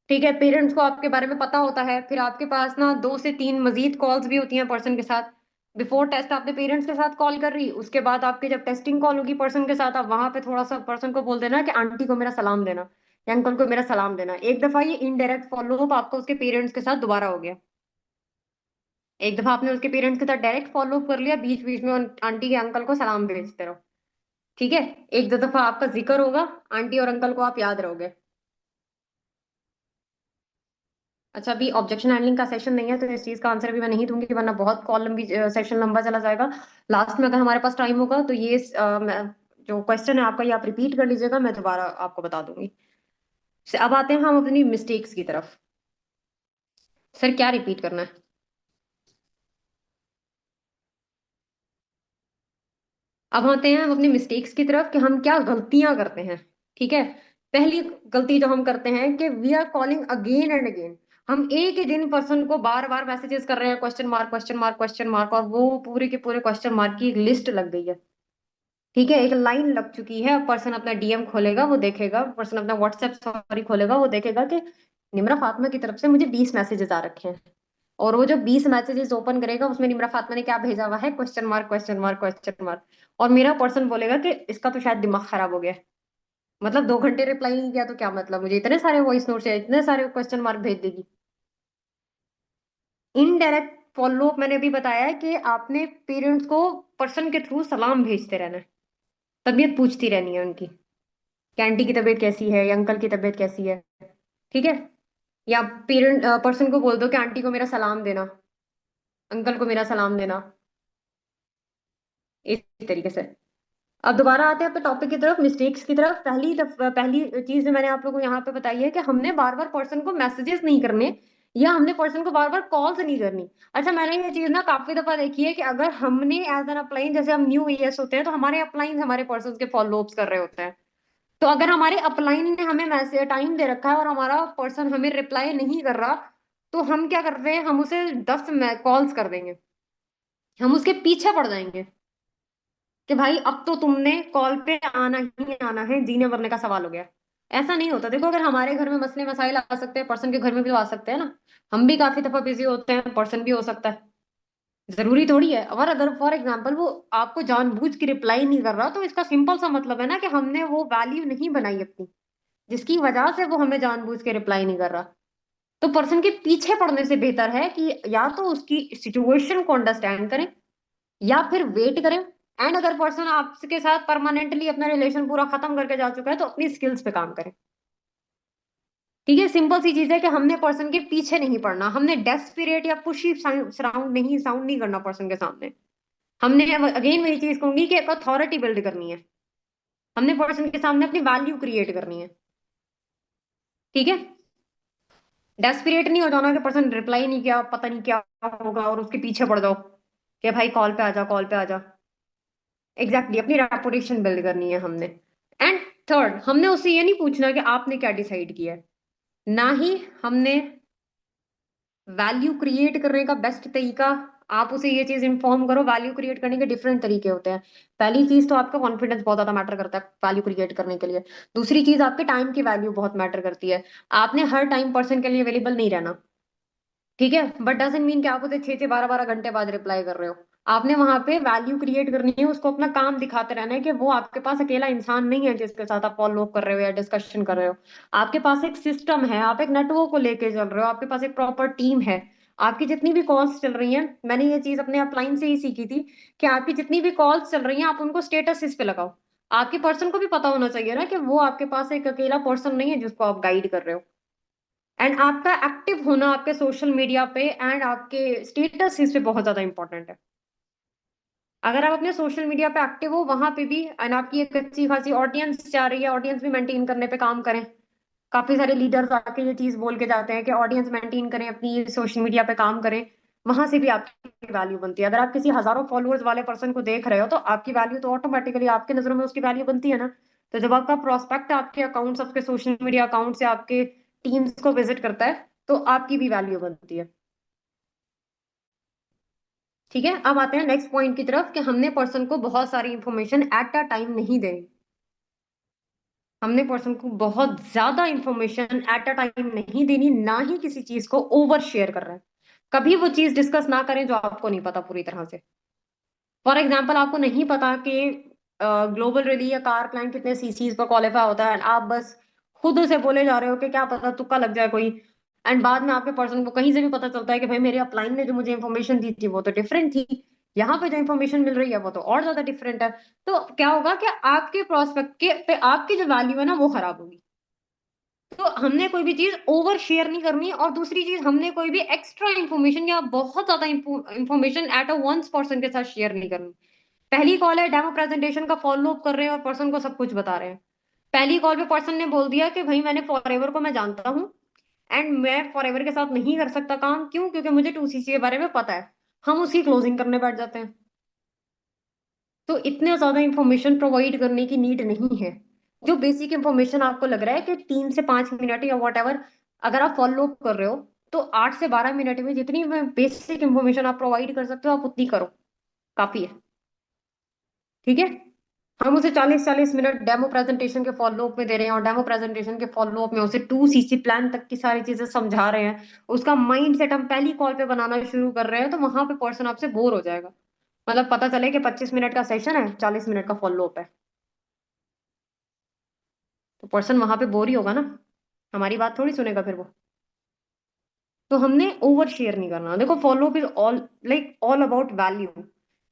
[SPEAKER 1] ठीक है, पेरेंट्स को आपके बारे में पता होता है, फिर आपके पास ना 2 से 3 मजीद कॉल्स भी होती हैं पर्सन के साथ। बिफोर टेस्ट आपने पेरेंट्स के साथ कॉल कर रही, उसके बाद आपके जब टेस्टिंग कॉल होगी पर्सन के साथ, आप वहां पे थोड़ा सा पर्सन को बोल देना कि आंटी को मेरा सलाम देना, या अंकल को मेरा सलाम देना। एक दफा ये इनडायरेक्ट फॉलोअप आपका उसके पेरेंट्स के साथ दोबारा हो गया। एक दफा आपने उसके पेरेंट्स के साथ डायरेक्ट फॉलोअप कर लिया, बीच बीच में आंटी के अंकल को सलाम भेजते रहो। ठीक है। एक दो दफा आपका जिक्र होगा, आंटी और अंकल को आप याद रहोगे। अच्छा, अभी ऑब्जेक्शन हैंडलिंग का सेशन नहीं है तो इस चीज का आंसर भी मैं नहीं दूंगी, वरना बहुत कॉल लंबी, सेशन लंबा चला जाएगा। लास्ट में अगर हमारे पास टाइम होगा तो ये जो क्वेश्चन है आपका ये आप रिपीट कर लीजिएगा, मैं दोबारा आपको बता दूंगी। अब आते हैं हम अपनी मिस्टेक्स की तरफ। सर क्या रिपीट करना है? अब आते हैं हम अपनी मिस्टेक्स की तरफ कि हम क्या गलतियां करते हैं। ठीक है। पहली गलती जो हम करते हैं कि we are calling again and again. हम एक ही दिन पर्सन को बार बार मैसेजेस कर रहे हैं, question mark question mark question mark, और वो पूरे के पूरे क्वेश्चन मार्क की एक लिस्ट लग गई है। ठीक है, एक लाइन लग चुकी है। पर्सन अपना डीएम खोलेगा वो देखेगा, पर्सन अपना व्हाट्सएप सॉरी खोलेगा वो देखेगा कि निम्रा फातिमा की तरफ से मुझे 20 मैसेजेस आ रखे हैं। और वो जो 20 मैसेजेस ओपन करेगा उसमें निम्रा फातिमा ने क्या भेजा हुआ है, question mark question mark question mark. और मेरा पर्सन बोलेगा कि इसका तो शायद दिमाग खराब हो गया है। मतलब 2 घंटे रिप्लाई नहीं किया तो क्या मतलब, मुझे इतने सारे वॉइस नोट्स या इतने सारे क्वेश्चन मार्क भेज देगी। इनडायरेक्ट फॉलो अप मैंने अभी बताया है कि आपने पेरेंट्स को पर्सन के थ्रू सलाम भेजते रहना है, तबीयत पूछती रहनी है उनकी कि आंटी की तबीयत कैसी है या अंकल की तबीयत कैसी है। ठीक है। या पेरेंट पर्सन को बोल दो कि आंटी को मेरा सलाम देना, अंकल को मेरा सलाम देना, इस तरीके से। अब दोबारा आते हैं अपने टॉपिक की तरफ, मिस्टेक्स की तरफ। पहली चीज जो मैंने आप लोगों को यहाँ पे बताई है कि हमने बार बार पर्सन को मैसेजेस नहीं करने, या हमने पर्सन को बार बार कॉल्स नहीं करनी। अच्छा, मैंने ये चीज ना काफी दफा देखी है कि अगर हमने एज एन अपलाइन, जैसे हम न्यू ईएस होते हैं तो हमारे अपलाइन हमारे पर्सन के फॉलो अप्स कर रहे होते हैं। तो अगर हमारे अपलाइन ने हमें मैसेज टाइम दे रखा है और हमारा पर्सन हमें रिप्लाई नहीं कर रहा, तो हम क्या करते हैं, हम उसे 10 कॉल्स कर देंगे, हम उसके पीछे पड़ जाएंगे कि भाई अब तो तुमने कॉल पे आना ही आना है, जीने मरने का सवाल हो गया। ऐसा नहीं होता। देखो, अगर हमारे घर में मसले मसाइल आ सकते हैं, पर्सन के घर में भी तो आ सकते हैं ना। हम भी काफी दफा बिजी होते हैं, पर्सन भी हो सकता है। जरूरी थोड़ी है। और अगर फॉर एग्जाम्पल वो आपको जानबूझ के रिप्लाई नहीं कर रहा, तो इसका सिंपल सा मतलब है ना कि हमने वो वैल्यू नहीं बनाई अपनी, जिसकी वजह से वो हमें जानबूझ के रिप्लाई नहीं कर रहा। तो पर्सन के पीछे पड़ने से बेहतर है कि या तो उसकी सिचुएशन को अंडरस्टैंड करें या फिर वेट करें। एंड अगर पर्सन आपके साथ परमानेंटली अपना रिलेशन पूरा खत्म करके जा चुका है तो अपनी स्किल्स पे काम करें। ठीक है, सिंपल सी चीज है कि हमने पर्सन के पीछे नहीं पड़ना, हमने डेस्परेट या पुशी साउंड नहीं करना पर्सन के सामने। हमने अगेन वही चीज कहूंगी कि एक अथॉरिटी बिल्ड करनी है। हमने पर्सन के सामने अपनी वैल्यू क्रिएट करनी है। ठीक है। डेस्परेट नहीं हो जाना कि पर्सन रिप्लाई नहीं किया, पता नहीं क्या होगा, और उसके पीछे पड़ जाओ कि भाई कॉल पे आ जा, कॉल पे आ जा। एग्जैक्टली, अपनी रेपुटेशन बिल्ड करनी है हमने। एंड थर्ड, हमने उससे ये नहीं पूछना कि आपने क्या डिसाइड किया है। ना ही हमने वैल्यू क्रिएट करने का बेस्ट तरीका, आप उसे ये चीज इन्फॉर्म करो। वैल्यू क्रिएट करने के डिफरेंट तरीके होते हैं। पहली चीज तो आपका कॉन्फिडेंस बहुत ज्यादा मैटर करता है वैल्यू क्रिएट करने के लिए। दूसरी चीज, आपके टाइम की वैल्यू बहुत मैटर करती है। आपने हर टाइम पर्सन के लिए अवेलेबल नहीं रहना। ठीक है, बट डजंट मीन कि आप उसे 6 6 12 12 घंटे बाद रिप्लाई कर रहे हो। आपने वहां पे वैल्यू क्रिएट करनी है, उसको अपना काम दिखाते रहना है कि वो आपके पास अकेला इंसान नहीं है जिसके साथ आप फॉलो अप कर रहे हो या डिस्कशन कर रहे हो। आपके पास एक सिस्टम है, आप एक नेटवर्क को लेके चल रहे हो, आपके पास एक प्रॉपर टीम है। आपकी जितनी भी कॉल्स चल रही हैं, मैंने ये चीज अपने अपलाइन से ही सीखी थी कि आपकी जितनी भी कॉल्स चल रही हैं आप उनको स्टेटस इस पे लगाओ। आपके पर्सन को भी पता होना चाहिए ना कि वो आपके पास एक अकेला पर्सन नहीं है जिसको आप गाइड कर रहे हो। एंड आपका एक्टिव होना आपके सोशल मीडिया पे एंड आपके स्टेटस इस पे बहुत ज्यादा इंपॉर्टेंट है। अगर आप अपने सोशल मीडिया पे एक्टिव हो वहां पे भी, एंड आपकी एक अच्छी खासी ऑडियंस जा रही है, ऑडियंस भी मेंटेन करने पे काम करें। काफी सारे लीडर्स आके ये चीज बोल के जाते हैं कि ऑडियंस मेंटेन करें, अपनी सोशल मीडिया पे काम करें। वहां से भी आपकी वैल्यू बनती है। अगर आप किसी हजारों फॉलोअर्स वाले पर्सन को देख रहे हो तो आपकी वैल्यू तो ऑटोमेटिकली आपके नजरों में उसकी वैल्यू बनती है ना। तो जब आपका प्रोस्पेक्ट आपके अकाउंट्स, आपके सोशल मीडिया अकाउंट से आपके टीम्स को विजिट करता है तो आपकी भी वैल्यू बनती है। ठीक है, अब आते हैं नेक्स्ट पॉइंट की तरफ कि हमने पर्सन को बहुत सारी इंफॉर्मेशन एट अ टाइम नहीं देनी। हमने पर्सन को बहुत ज्यादा इंफॉर्मेशन एट अ टाइम नहीं देनी, ना ही किसी चीज को ओवर शेयर कर रहे हैं। कभी वो चीज डिस्कस ना करें जो आपको नहीं पता पूरी तरह से। फॉर एग्जाम्पल, आपको नहीं पता कि ग्लोबल रैली या कार प्लान कितने सीसीज पर क्वालिफाई होता है, and आप बस खुद से बोले जा रहे हो कि क्या पता तुक्का लग जाए कोई। एंड बाद में आपके पर्सन को कहीं से भी पता चलता है कि भाई मेरे अपलाइन ने जो मुझे इन्फॉर्मेशन दी थी वो तो डिफरेंट थी, यहाँ पे जो इन्फॉर्मेशन मिल रही है वो तो और ज्यादा डिफरेंट है। तो क्या होगा कि आपके प्रोस्पेक्ट के पे आपकी जो वैल्यू है ना वो खराब होगी। तो हमने कोई भी चीज ओवर शेयर नहीं करनी, और दूसरी चीज, हमने कोई भी एक्स्ट्रा इन्फॉर्मेशन या बहुत ज्यादा information at a once person के साथ शेयर नहीं करनी। पहली कॉल है, डेमो प्रेजेंटेशन का फॉलो अप कर रहे हैं और पर्सन को सब कुछ बता रहे हैं। पहली कॉल पे पर्सन ने बोल दिया कि भाई मैंने फॉरएवर को मैं जानता हूँ, एंड मैं फॉरएवर के साथ नहीं कर सकता काम, क्यों? क्योंकि मुझे 2CC के बारे में पता है। हम उसकी क्लोजिंग करने बैठ जाते हैं। तो इतने ज्यादा इंफॉर्मेशन प्रोवाइड करने की नीड नहीं है। जो बेसिक इंफॉर्मेशन आपको लग रहा है कि 3 से 5 मिनट या वॉट एवर, अगर आप फॉलो अप कर रहे हो, तो 8 से 12 मिनट में जितनी बेसिक इंफॉर्मेशन आप प्रोवाइड कर सकते हो आप उतनी करो, काफी है। ठीक है। हम उसे 40-40 मिनट डेमो प्रेजेंटेशन के फॉलो अप में दे रहे हैं, और डेमो प्रेजेंटेशन के फॉलो अप में उसे 2CC प्लान तक की सारी चीजें समझा रहे हैं। उसका माइंड सेट हम पहली कॉल पे बनाना शुरू कर रहे हैं, तो वहां पे पर्सन आपसे बोर हो जाएगा। मतलब पता चले कि 25 मिनट का सेशन है, 40 मिनट का फॉलो अप है, तो पर्सन वहां पे बोर ही होगा ना, हमारी बात थोड़ी सुनेगा फिर वो। तो हमने ओवर शेयर नहीं करना। देखो, follow up is all, like all about value.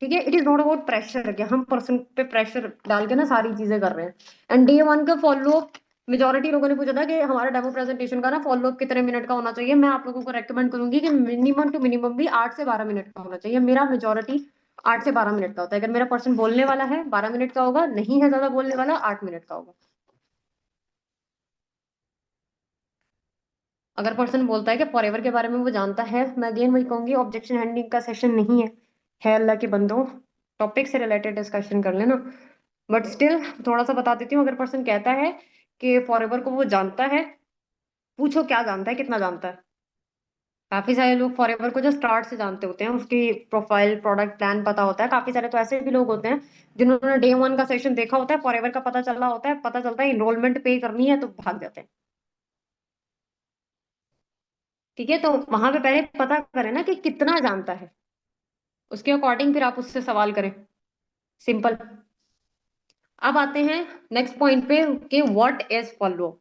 [SPEAKER 1] ठीक है, it is not about pressure, कि हम पर्सन पे प्रेशर डाल के ना सारी चीजें कर रहे हैं। एंड डे वन का फॉलो अप, मेजोरिटी लोगों ने पूछा था कि हमारा डेमो प्रेजेंटेशन का ना फॉलो अप कितने मिनट का होना चाहिए। मैं आप लोगों को रेकमेंड करूंगी कि मिनिमम टू मिनिमम भी 8 से 12 मिनट का होना चाहिए। मेरा मेजोरिटी 8 से 12 मिनट का होता है। अगर मेरा पर्सन बोलने वाला है 12 मिनट का होगा, नहीं है ज्यादा बोलने वाला 8 मिनट का होगा। अगर पर्सन बोलता है कि फॉरएवर के बारे में वो जानता है, मैं अगेन वही कहूंगी, ऑब्जेक्शन हैंडलिंग का सेशन नहीं है अल्लाह के बंदो, टॉपिक से रिलेटेड डिस्कशन कर लेना। बट स्टिल थोड़ा सा बता देती हूँ। अगर पर्सन कहता है कि फॉरएवर को वो जानता है, पूछो क्या जानता है, कितना जानता है। काफी सारे लोग फॉरएवर को जो स्टार्ट से जानते होते हैं, उसकी प्रोफाइल प्रोडक्ट प्लान पता होता है। काफी सारे तो ऐसे भी लोग होते हैं जिन्होंने डे वन का सेशन देखा होता है, फॉरएवर का पता चला होता है, पता चलता है इनरोलमेंट पे करनी है तो भाग जाते हैं। ठीक है, तो वहां पे पहले पता करें ना कि कितना जानता है, उसके अकॉर्डिंग फिर आप उससे सवाल करें। सिंपल। अब आते हैं नेक्स्ट पॉइंट पे कि व्हाट इज फॉलो अप।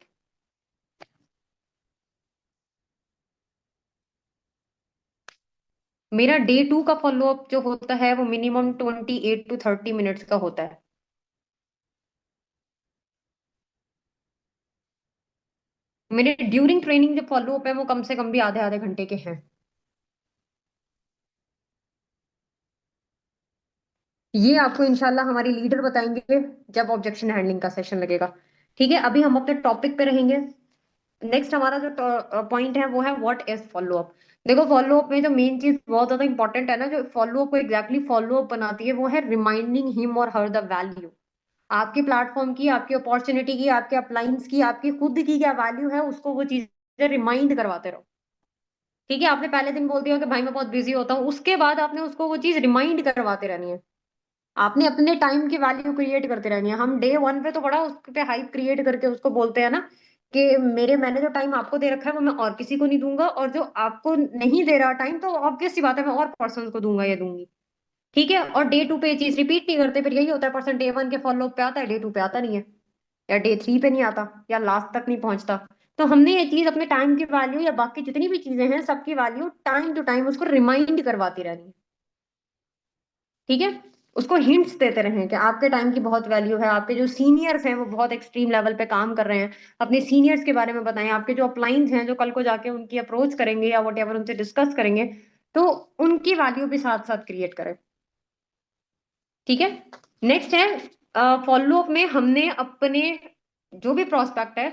[SPEAKER 1] मेरा डे टू का फॉलो अप जो होता है वो मिनिमम 28 to 30 मिनट्स का होता है। मेरे ड्यूरिंग ट्रेनिंग जो फॉलो अप है वो कम से कम भी आधे आधे घंटे के हैं। ये आपको इंशाल्लाह हमारी लीडर बताएंगे जब ऑब्जेक्शन हैंडलिंग का सेशन लगेगा। ठीक है, अभी हम अपने टॉपिक पे रहेंगे। नेक्स्ट हमारा जो पॉइंट है वो है व्हाट इज फॉलो अप। देखो, फॉलो अप में जो मेन चीज बहुत ज्यादा इंपॉर्टेंट है ना, जो फॉलो अप को एग्जैक्टली फॉलो अप बनाती है, वो है रिमाइंडिंग हिम और हर द वैल्यू। आपके प्लेटफॉर्म की, आपकी अपॉर्चुनिटी की, आपके अपलाइंस की, आपकी खुद की क्या वैल्यू है, उसको वो चीजें रिमाइंड करवाते रहो। ठीक है, आपने पहले दिन बोल दिया कि भाई मैं बहुत बिजी होता हूँ, उसके बाद आपने उसको वो चीज रिमाइंड करवाते रहनी है। आपने अपने टाइम की वैल्यू क्रिएट करते रहनी है। हम डे वन पे तो बड़ा उस पे हाइप क्रिएट करके उसको बोलते हैं ना कि मैंने जो टाइम आपको दे रखा है वो मैं और किसी को नहीं दूंगा, और जो आपको नहीं दे रहा टाइम, तो ऑब्वियस सी बात है मैं और पर्सन को दूंगा या दूंगी। ठीक है, और डे टू पे ये चीज रिपीट नहीं करते, फिर यही होता है, पर्सन डे वन के फॉलो पे आता है, डे टू पे आता नहीं है, या डे थ्री पे नहीं आता, या लास्ट तक नहीं पहुंचता। तो हमने ये चीज अपने टाइम की वैल्यू या बाकी जितनी भी चीजें हैं सबकी वैल्यू टाइम टू टाइम उसको रिमाइंड करवाती रहनी है। ठीक है, उसको हिंट्स देते रहें कि आपके टाइम की बहुत वैल्यू है, आपके जो सीनियर्स हैं वो बहुत एक्सट्रीम लेवल पे काम कर रहे हैं, अपने सीनियर्स के बारे में बताएं, आपके जो अपलाइंस हैं जो कल को जाके उनकी अप्रोच करेंगे या वट एवर उनसे डिस्कस करेंगे, तो उनकी वैल्यू भी साथ साथ क्रिएट करें। ठीक है। नेक्स्ट है फॉलो अप में हमने अपने जो भी प्रोस्पेक्ट है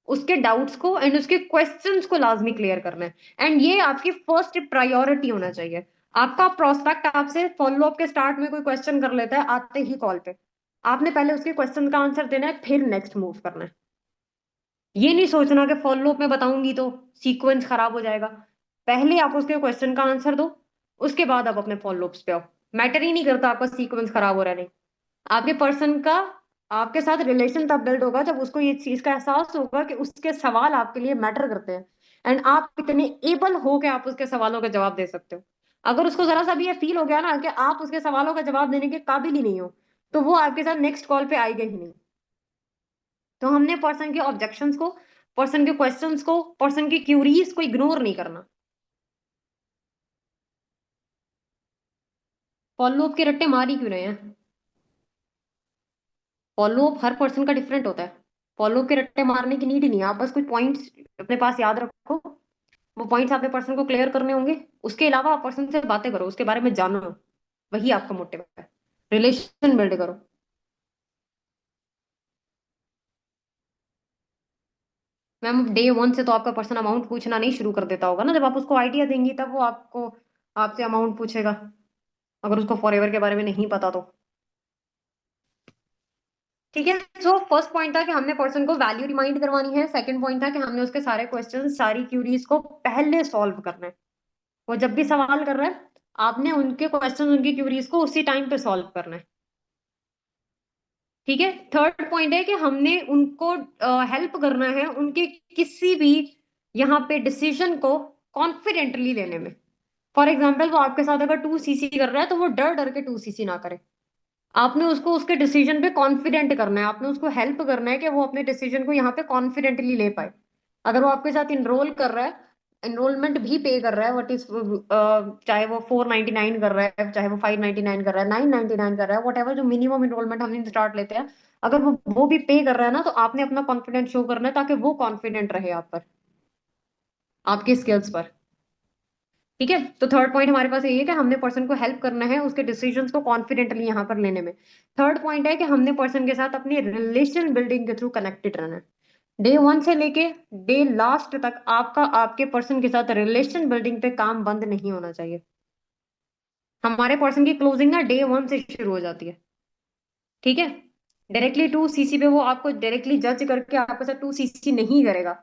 [SPEAKER 1] उसके डाउट्स को एंड उसके क्वेश्चंस को लाजमी क्लियर करना है। एंड ये आपकी फर्स्ट प्रायोरिटी होना चाहिए। आपका प्रोस्पेक्ट आपसे फॉलो अप के स्टार्ट में कोई क्वेश्चन कर लेता है आते ही कॉल पे, आपने पहले उसके क्वेश्चन का आंसर देना है, फिर नेक्स्ट मूव करना है। ये नहीं सोचना कि फॉलो अप में बताऊंगी तो सीक्वेंस खराब हो जाएगा। पहले आप उसके क्वेश्चन का आंसर दो, उसके बाद आप अपने फॉलो अप्स पे आओ। मैटर ही नहीं करता आपका सीक्वेंस खराब हो रहा है, नहीं। आपके पर्सन का आपके साथ रिलेशन तब बिल्ड होगा जब उसको ये चीज का एहसास होगा कि उसके सवाल आपके लिए मैटर करते हैं, एंड आप इतने एबल हो कि आप उसके सवालों का जवाब दे सकते हो। अगर उसको जरा सा भी ये फील हो गया ना कि आप उसके सवालों का जवाब देने के काबिल ही नहीं हो, तो वो आपके साथ नेक्स्ट कॉल पे आएगा ही नहीं। तो हमने पर्सन के ऑब्जेक्शंस को, पर्सन के क्वेश्चंस को, पर्सन की क्यूरीज को इग्नोर नहीं करना। फॉलो अप के रट्टे मार ही क्यों रहे हैं? फॉलो अप हर पर्सन का डिफरेंट होता है। फॉलो के रट्टे मारने की नीड ही नहीं है, आप बस कुछ पॉइंट्स अपने पास याद रखो। वो पॉइंट्स आपने पर्सन को क्लियर करने होंगे, उसके अलावा आप पर्सन से बातें करो, उसके बारे में जानो। वही आपका मोटिव है, रिलेशन बिल्ड करो। मैम डे वन से तो आपका पर्सन अमाउंट पूछना नहीं शुरू कर देता होगा ना, जब आप उसको आइडिया देंगी तब वो आपको आपसे अमाउंट पूछेगा, अगर उसको फॉरएवर के बारे में नहीं पता तो। ठीक है। सो फर्स्ट पॉइंट था कि हमने पर्सन को वैल्यू रिमाइंड करवानी है, सेकंड पॉइंट था कि हमने उसके सारे क्वेश्चन सारी क्यूरीज को पहले सॉल्व करना है। वो जब भी सवाल कर रहा है, आपने उनके क्वेश्चन उनकी क्यूरीज को उसी टाइम पे सॉल्व करना है। ठीक है। थर्ड पॉइंट है कि हमने उनको हेल्प करना है उनके किसी भी यहाँ पे डिसीजन को कॉन्फिडेंटली लेने में। फॉर एग्जाम्पल, वो आपके साथ अगर 2cc कर रहा है तो वो डर डर के 2cc ना करे। आपने उसको उसके डिसीजन पे कॉन्फिडेंट करना है, आपने उसको हेल्प करना है कि वो अपने डिसीजन को यहाँ पे कॉन्फिडेंटली ले पाए। अगर वो आपके साथ इनरोल कर रहा है, एनरोलमेंट भी पे कर रहा है, वट इज चाहे वो 499 कर रहा है, चाहे वो 599 कर रहा है, 999 कर रहा है, वट एवर जो मिनिमम इनरोलमेंट हम स्टार्ट लेते हैं, अगर वो भी पे कर रहा है ना, तो आपने अपना कॉन्फिडेंस शो करना है ताकि वो कॉन्फिडेंट रहे आप पर, आपकी स्किल्स पर। ठीक है। तो थर्ड पॉइंट हमारे पास ये है कि हमने पर्सन को हेल्प करना है उसके डिसीजंस को कॉन्फिडेंटली यहाँ पर लेने में। थर्ड पॉइंट है कि हमने पर्सन के साथ अपनी रिलेशन बिल्डिंग के थ्रू कनेक्टेड रहना है। डे वन से लेके डे लास्ट तक आपका आपके पर्सन के साथ रिलेशन बिल्डिंग पे काम बंद नहीं होना चाहिए। हमारे पर्सन की क्लोजिंग ना डे वन से शुरू हो जाती है। ठीक है। डायरेक्टली 2cc पे वो आपको डायरेक्टली जज करके आपके साथ 2cc नहीं करेगा।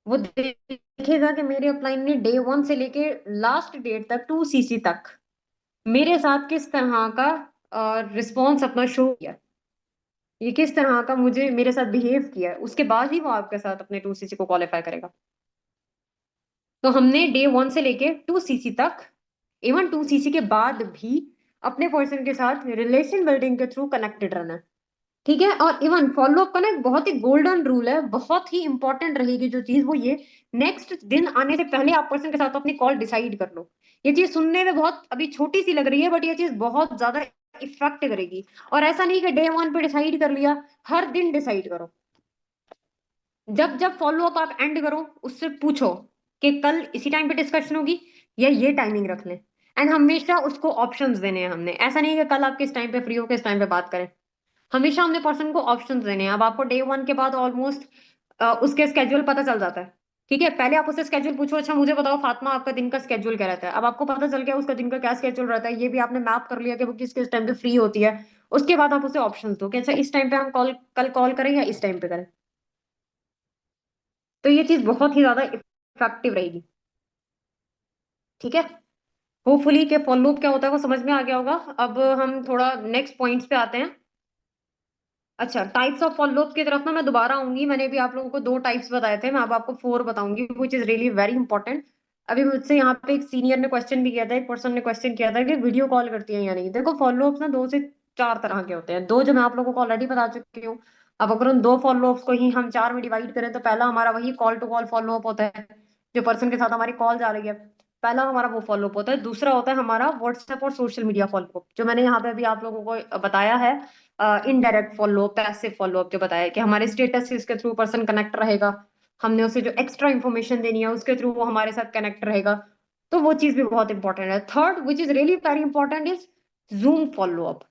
[SPEAKER 1] वो देखेगा कि मेरे अपलाइन ने डे वन से लेके लास्ट डेट तक 2cc तक मेरे साथ किस तरह का रिस्पॉन्स अपना शो किया, ये किस तरह का मुझे मेरे साथ बिहेव किया है, उसके बाद ही वो आपके साथ अपने 2cc को क्वालिफाई करेगा। तो हमने डे वन से लेके 2cc तक, इवन 2cc के बाद भी अपने पर्सन के साथ रिलेशन बिल्डिंग के थ्रू कनेक्टेड रहना है। ठीक है। और इवन फॉलोअप का ना एक बहुत ही गोल्डन रूल है, बहुत ही इंपॉर्टेंट रहेगी जो चीज, वो ये, नेक्स्ट दिन आने से पहले आप पर्सन के साथ अपनी कॉल डिसाइड कर लो। ये चीज सुनने में बहुत अभी छोटी सी लग रही है, बट ये चीज बहुत ज्यादा इफेक्ट करेगी। और ऐसा नहीं कि डे वन पे डिसाइड कर लिया, हर दिन डिसाइड करो। जब जब फॉलोअप आप एंड करो, उससे पूछो कि कल इसी टाइम पे डिस्कशन होगी या ये टाइमिंग रख लें। एंड हमेशा उसको ऑप्शंस देने हैं हमने, ऐसा नहीं है कि कल आप किस टाइम पे फ्री हो किस टाइम पे बात करें। हमेशा हमने पर्सन को ऑप्शंस देने हैं। अब आपको डे वन के बाद ऑलमोस्ट उसके स्केड्यूल पता चल जाता है। ठीक है। पहले आप उससे स्केड्यूल पूछो, अच्छा मुझे बताओ फातिमा आपका दिन का स्केड्यूल क्या रहता है। अब आपको पता चल गया उसका दिन का क्या स्केड्यूल रहता है, ये भी आपने मैप कर लिया कि वो किस किस टाइम पे फ्री होती है। उसके बाद आप उसे ऑप्शंस दो कि अच्छा इस टाइम पे हम कल कॉल करें या इस टाइम पे करें। तो ये चीज बहुत ही ज्यादा इफेक्टिव रहेगी। ठीक है। होपफुली के फॉलोअप क्या होता है वो समझ में आ गया होगा। अब हम थोड़ा नेक्स्ट पॉइंट्स पे आते हैं। अच्छा, टाइप्स ऑफ फॉलोअप की तरफ ना मैं दोबारा आऊंगी। मैंने भी आप लोगों को दो टाइप्स बताए थे, मैं अब आपको फोर बताऊंगी, which is really very important. अभी मुझसे यहाँ पे एक सीनियर ने क्वेश्चन भी किया था, एक पर्सन ने क्वेश्चन किया था कि वीडियो कॉल करती है या नहीं। देखो फॉलोअप्स ना दो से चार तरह के होते हैं, दो जो मैं आप लोगों को ऑलरेडी बता चुकी हूँ। अब अगर उन दो फॉलोअप्स को ही हम चार में डिवाइड करें तो पहला हमारा वही कॉल टू कॉल फॉलोअप होता है, जो पर्सन के साथ हमारी कॉल जा रही है, पहला हमारा वो फॉलोअप होता है। दूसरा होता है हमारा व्हाट्सएप और सोशल मीडिया फॉलोअप, जो मैंने यहाँ पे अभी आप लोगों को बताया है। Indirect follow, passive follow up, जो बताया कि हमारे स्टेटस से इसके थ्रू पर्सन कनेक्ट रहेगा, हमने उसे जो एक्स्ट्रा इन्फॉर्मेशन देनी है उसके थ्रू वो हमारे साथ कनेक्ट रहेगा। तो वो चीज भी बहुत इंपॉर्टेंट है। Third which is really very important is zoom follow up.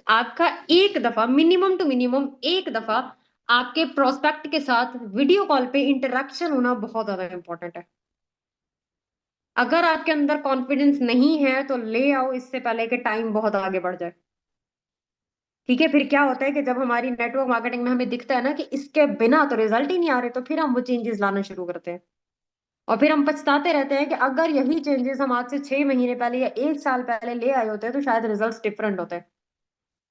[SPEAKER 1] आपका एक दफा, मिनिमम टू मिनिमम एक दफा, आपके प्रोस्पेक्ट के साथ वीडियो कॉल पे इंटरेक्शन होना बहुत ज्यादा इंपॉर्टेंट है। अगर आपके अंदर कॉन्फिडेंस नहीं है तो ले आओ इससे पहले कि टाइम बहुत आगे बढ़ जाए। ठीक है। फिर क्या होता है कि जब हमारी नेटवर्क मार्केटिंग में हमें दिखता है ना कि इसके बिना तो रिजल्ट ही नहीं आ रहे, तो फिर हम वो चेंजेस लाना शुरू करते हैं। और फिर हम पछताते रहते हैं कि अगर यही चेंजेस हम आज से 6 महीने पहले या एक साल पहले ले आए होते तो शायद रिजल्ट डिफरेंट होते।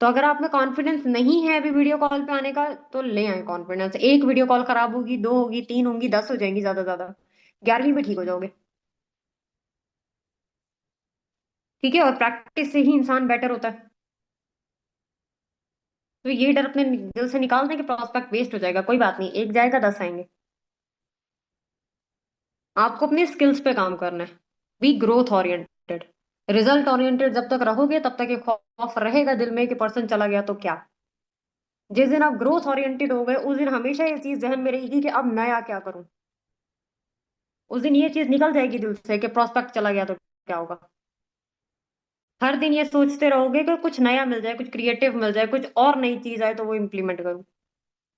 [SPEAKER 1] तो अगर आप में कॉन्फिडेंस नहीं है अभी वीडियो कॉल पे आने का, तो ले आए कॉन्फिडेंस। एक वीडियो कॉल खराब होगी, दो होगी, तीन होंगी, 10 हो जाएंगी, ज्यादा ज्यादा 11वीं में ठीक हो जाओगे। ठीक है। और प्रैक्टिस से ही इंसान बेटर होता है। तो ये डर अपने दिल से निकाल दें कि प्रोस्पेक्ट वेस्ट हो जाएगा, कोई बात नहीं, एक जाएगा 10 आएंगे। आपको अपने स्किल्स पे काम करना है। Be growth oriented. Result oriented जब तक रहोगे तब तक ये खौफ रहेगा दिल में कि पर्सन चला गया तो क्या। जिस दिन आप ग्रोथ ओरिएंटेड हो गए उस दिन हमेशा ये चीज जहन में रहेगी कि अब नया क्या करूं। उस दिन ये चीज निकल जाएगी दिल से कि प्रोस्पेक्ट चला गया तो क्या होगा। हर दिन ये सोचते रहोगे कि कुछ नया मिल जाए, कुछ क्रिएटिव मिल जाए, कुछ और नई चीज आए तो वो इम्प्लीमेंट करूं।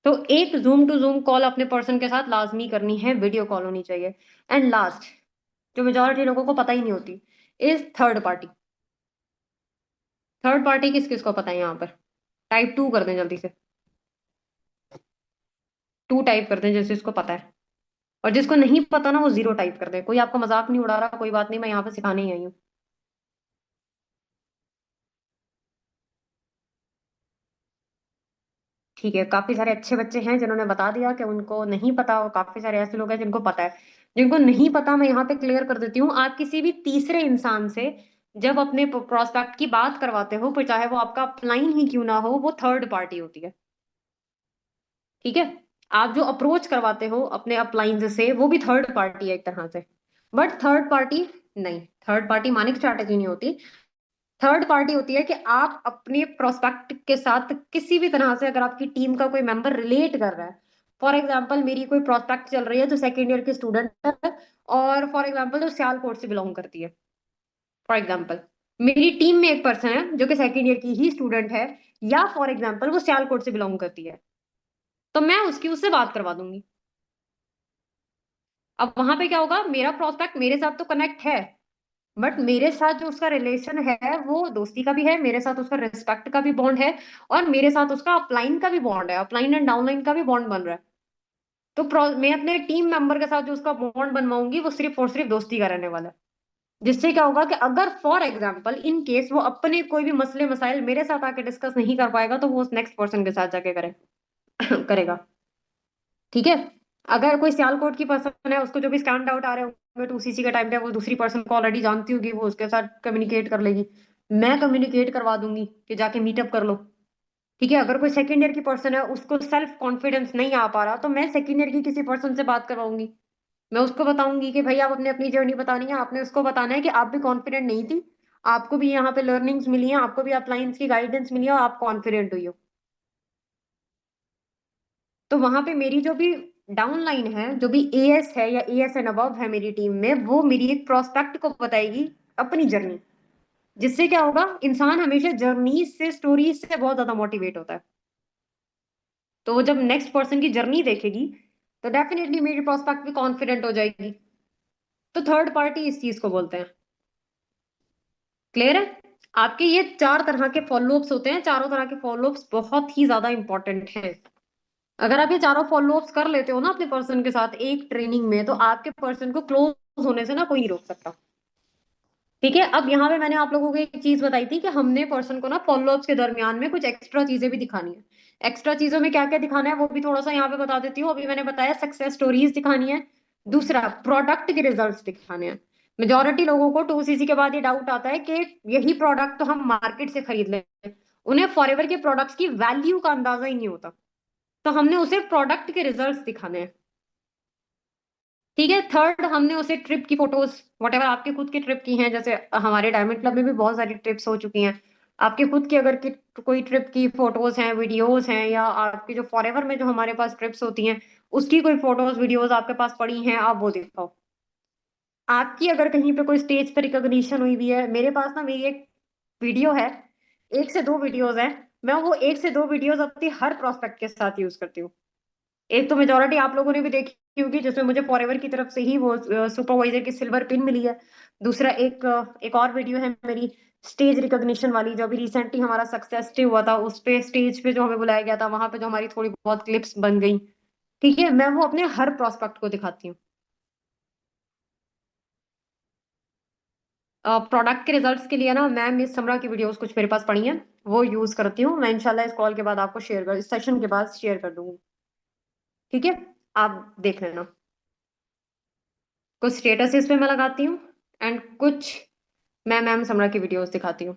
[SPEAKER 1] तो एक जूम टू जूम कॉल अपने पर्सन के साथ लाजमी करनी है, वीडियो कॉल होनी चाहिए। एंड लास्ट, जो मेजोरिटी लोगों को पता ही नहीं होती, is third party. Third party किस किस को पता है यहाँ पर? टाइप टू कर दें जल्दी से। टू टाइप कर दें जिस जिसको पता है। और जिसको नहीं पता ना, वो जीरो टाइप कर दे। कोई आपका मजाक नहीं उड़ा रहा, कोई बात नहीं, मैं यहाँ पे सिखाने ही आई हूँ। ठीक है, काफी सारे अच्छे बच्चे हैं जिन्होंने बता दिया कि उनको नहीं पता, और काफी सारे ऐसे लोग हैं जिनको पता है। जिनको नहीं पता, मैं यहाँ पे क्लियर कर देती हूँ। आप किसी भी तीसरे इंसान से जब अपने प्रोस्पेक्ट की बात करवाते हो, फिर चाहे वो आपका अपलाइन ही क्यों ना हो, वो थर्ड पार्टी होती है। ठीक है। आप जो अप्रोच करवाते हो अपने अपलाइन से, वो भी थर्ड पार्टी है एक तरह से। बट थर्ड पार्टी नहीं, थर्ड पार्टी मानिक स्ट्रैटेजी नहीं होती। थर्ड पार्टी होती है कि आप अपने प्रोस्पेक्ट के साथ किसी भी तरह से, अगर आपकी टीम का कोई मेंबर रिलेट कर रहा है। फॉर एग्जाम्पल, मेरी कोई प्रोस्पेक्ट चल रही है जो सेकेंड ईयर की स्टूडेंट है, और फॉर एग्जाम्पल जो सियालकोट से बिलोंग करती है। फॉर एग्जाम्पल, मेरी टीम में एक पर्सन है जो कि सेकेंड ईयर की ही स्टूडेंट है, या फॉर एग्जाम्पल वो सियालकोट से बिलोंग करती है, तो मैं उसकी उससे बात करवा दूंगी। अब वहां पे क्या होगा, मेरा प्रोस्पेक्ट मेरे साथ तो कनेक्ट है, बट मेरे साथ जो उसका रिलेशन है वो दोस्ती का भी है, मेरे साथ उसका रिस्पेक्ट का भी बॉन्ड है, और मेरे साथ उसका अपलाइन का भी बॉन्ड है, अपलाइन एंड डाउनलाइन का भी बॉन्ड बन रहा है। तो मैं अपने टीम मेंबर के साथ जो उसका बॉन्ड बनवाऊंगी, वो सिर्फ और सिर्फ दोस्ती का रहने वाला है। जिससे क्या होगा कि अगर फॉर एग्जाम्पल इन केस वो अपने कोई भी मसले मसाइल मेरे साथ आके डिस्कस नहीं कर पाएगा, तो वो उस नेक्स्ट पर्सन के साथ जाके करेगा। ठीक है। अगर कोई सियालकोट की पर्सन है, उसको जो भी स्टैंड आउट आ रहे होंगे टू सीसी के टाइम पे, वो दूसरी पर्सन को ऑलरेडी जानती होगी, वो उसके साथ कम्युनिकेट कर लेगी। मैं कम्युनिकेट करवा दूंगी कि जाके मीटअप कर लो। ठीक है। अगर कोई सेकेंड ईयर की पर्सन है, उसको सेल्फ कॉन्फिडेंस नहीं आ पा रहा, तो मैं सेकेंड ईयर की किसी पर्सन से बात करवाऊंगी। मैं उसको बताऊंगी कि भाई आप अपने अपनी जर्नी बतानी है, आपने उसको बताना है कि आप भी कॉन्फिडेंट नहीं थी, आपको भी यहाँ पे लर्निंग्स मिली हैं, आपको भी अपलाइंस की गाइडेंस मिली है, और आप कॉन्फिडेंट हुई हो। तो वहां पे मेरी जो भी डाउन लाइन है, जो भी एएस है या एएस एंड अबव है मेरी टीम में, वो मेरी एक प्रोस्पेक्ट को बताएगी अपनी जर्नी। जिससे क्या होगा, इंसान हमेशा जर्नी से, स्टोरी से बहुत ज्यादा मोटिवेट होता है। तो वो जब नेक्स्ट पर्सन की जर्नी देखेगी, तो डेफिनेटली मेरी प्रोस्पेक्ट भी कॉन्फिडेंट हो जाएगी। तो थर्ड पार्टी इस चीज को बोलते हैं। क्लियर है? आपके ये चार तरह के फॉलोअप्स होते हैं, चारों तरह के फॉलोअप्स बहुत ही ज्यादा इंपॉर्टेंट हैं। अगर आप ये चारों फॉलोअप्स कर लेते हो ना अपने पर्सन के साथ एक ट्रेनिंग में, तो आपके पर्सन को क्लोज होने से ना कोई नहीं रोक सकता। ठीक है। अब यहाँ पे मैंने आप लोगों को एक चीज बताई थी कि हमने पर्सन को ना फॉलोअप्स के दरमियान में कुछ एक्स्ट्रा चीजें भी दिखानी है। एक्स्ट्रा चीजों में क्या क्या दिखाना है वो भी थोड़ा सा यहाँ पे बता देती हूँ। अभी मैंने बताया सक्सेस स्टोरीज दिखानी है। दूसरा, प्रोडक्ट के रिजल्ट्स दिखाने हैं। मेजोरिटी लोगों को टू सीसी के बाद ये डाउट आता है कि यही प्रोडक्ट तो हम मार्केट से खरीद लें। उन्हें फॉरएवर के प्रोडक्ट्स की वैल्यू का अंदाजा ही नहीं होता। तो हमने उसे प्रोडक्ट के रिजल्ट्स दिखाने हैं। ठीक है। थर्ड, हमने उसे ट्रिप की फोटोज, वट एवर आपके खुद की ट्रिप की हैं, जैसे हमारे डायमंड क्लब में भी बहुत सारी ट्रिप्स हो चुकी हैं। आपके खुद की अगर कोई ट्रिप की फोटोज हैं, वीडियोज हैं, या आपकी जो फॉरएवर में जो हमारे पास ट्रिप्स होती हैं, उसकी कोई फोटोज वीडियोज आपके पास पड़ी हैं, आप वो दिखाओ। आपकी अगर कहीं पे कोई स्टेज पे रिकॉग्निशन हुई हुई है, मेरे पास ना मेरी एक वीडियो है, एक से दो वीडियोज है। मैं वो एक से दो वीडियोज अपनी हर प्रोस्पेक्ट के साथ यूज करती हूँ। एक तो मेजोरिटी आप लोगों ने भी देखी होगी, जिसमें मुझे फॉरएवर की तरफ से ही वो सुपरवाइजर की सिल्वर पिन मिली है। दूसरा, एक और वीडियो है मेरी स्टेज रिकॉग्निशन वाली, जो अभी रिसेंटली हमारा सक्सेस डे हुआ था, उस पे स्टेज पे जो हमें बुलाया गया था, वहां पे जो हमारी थोड़ी बहुत क्लिप्स बन गई। ठीक है। मैं वो अपने हर प्रोस्पेक्ट को दिखाती हूँ। प्रोडक्ट के रिजल्ट्स के लिए ना, मैं मिस समरा की वीडियोस कुछ मेरे पास पड़ी हैं, वो यूज करती हूँ। मैं इंशाल्लाह इस कॉल के बाद आपको शेयर कर, इस सेशन के बाद शेयर कर दूंगी। ठीक है। आप देख लेना। कुछ स्टेटस इस पे मैं लगाती हूँ, एंड कुछ मैं मैम समरा की वीडियोस दिखाती हूँ।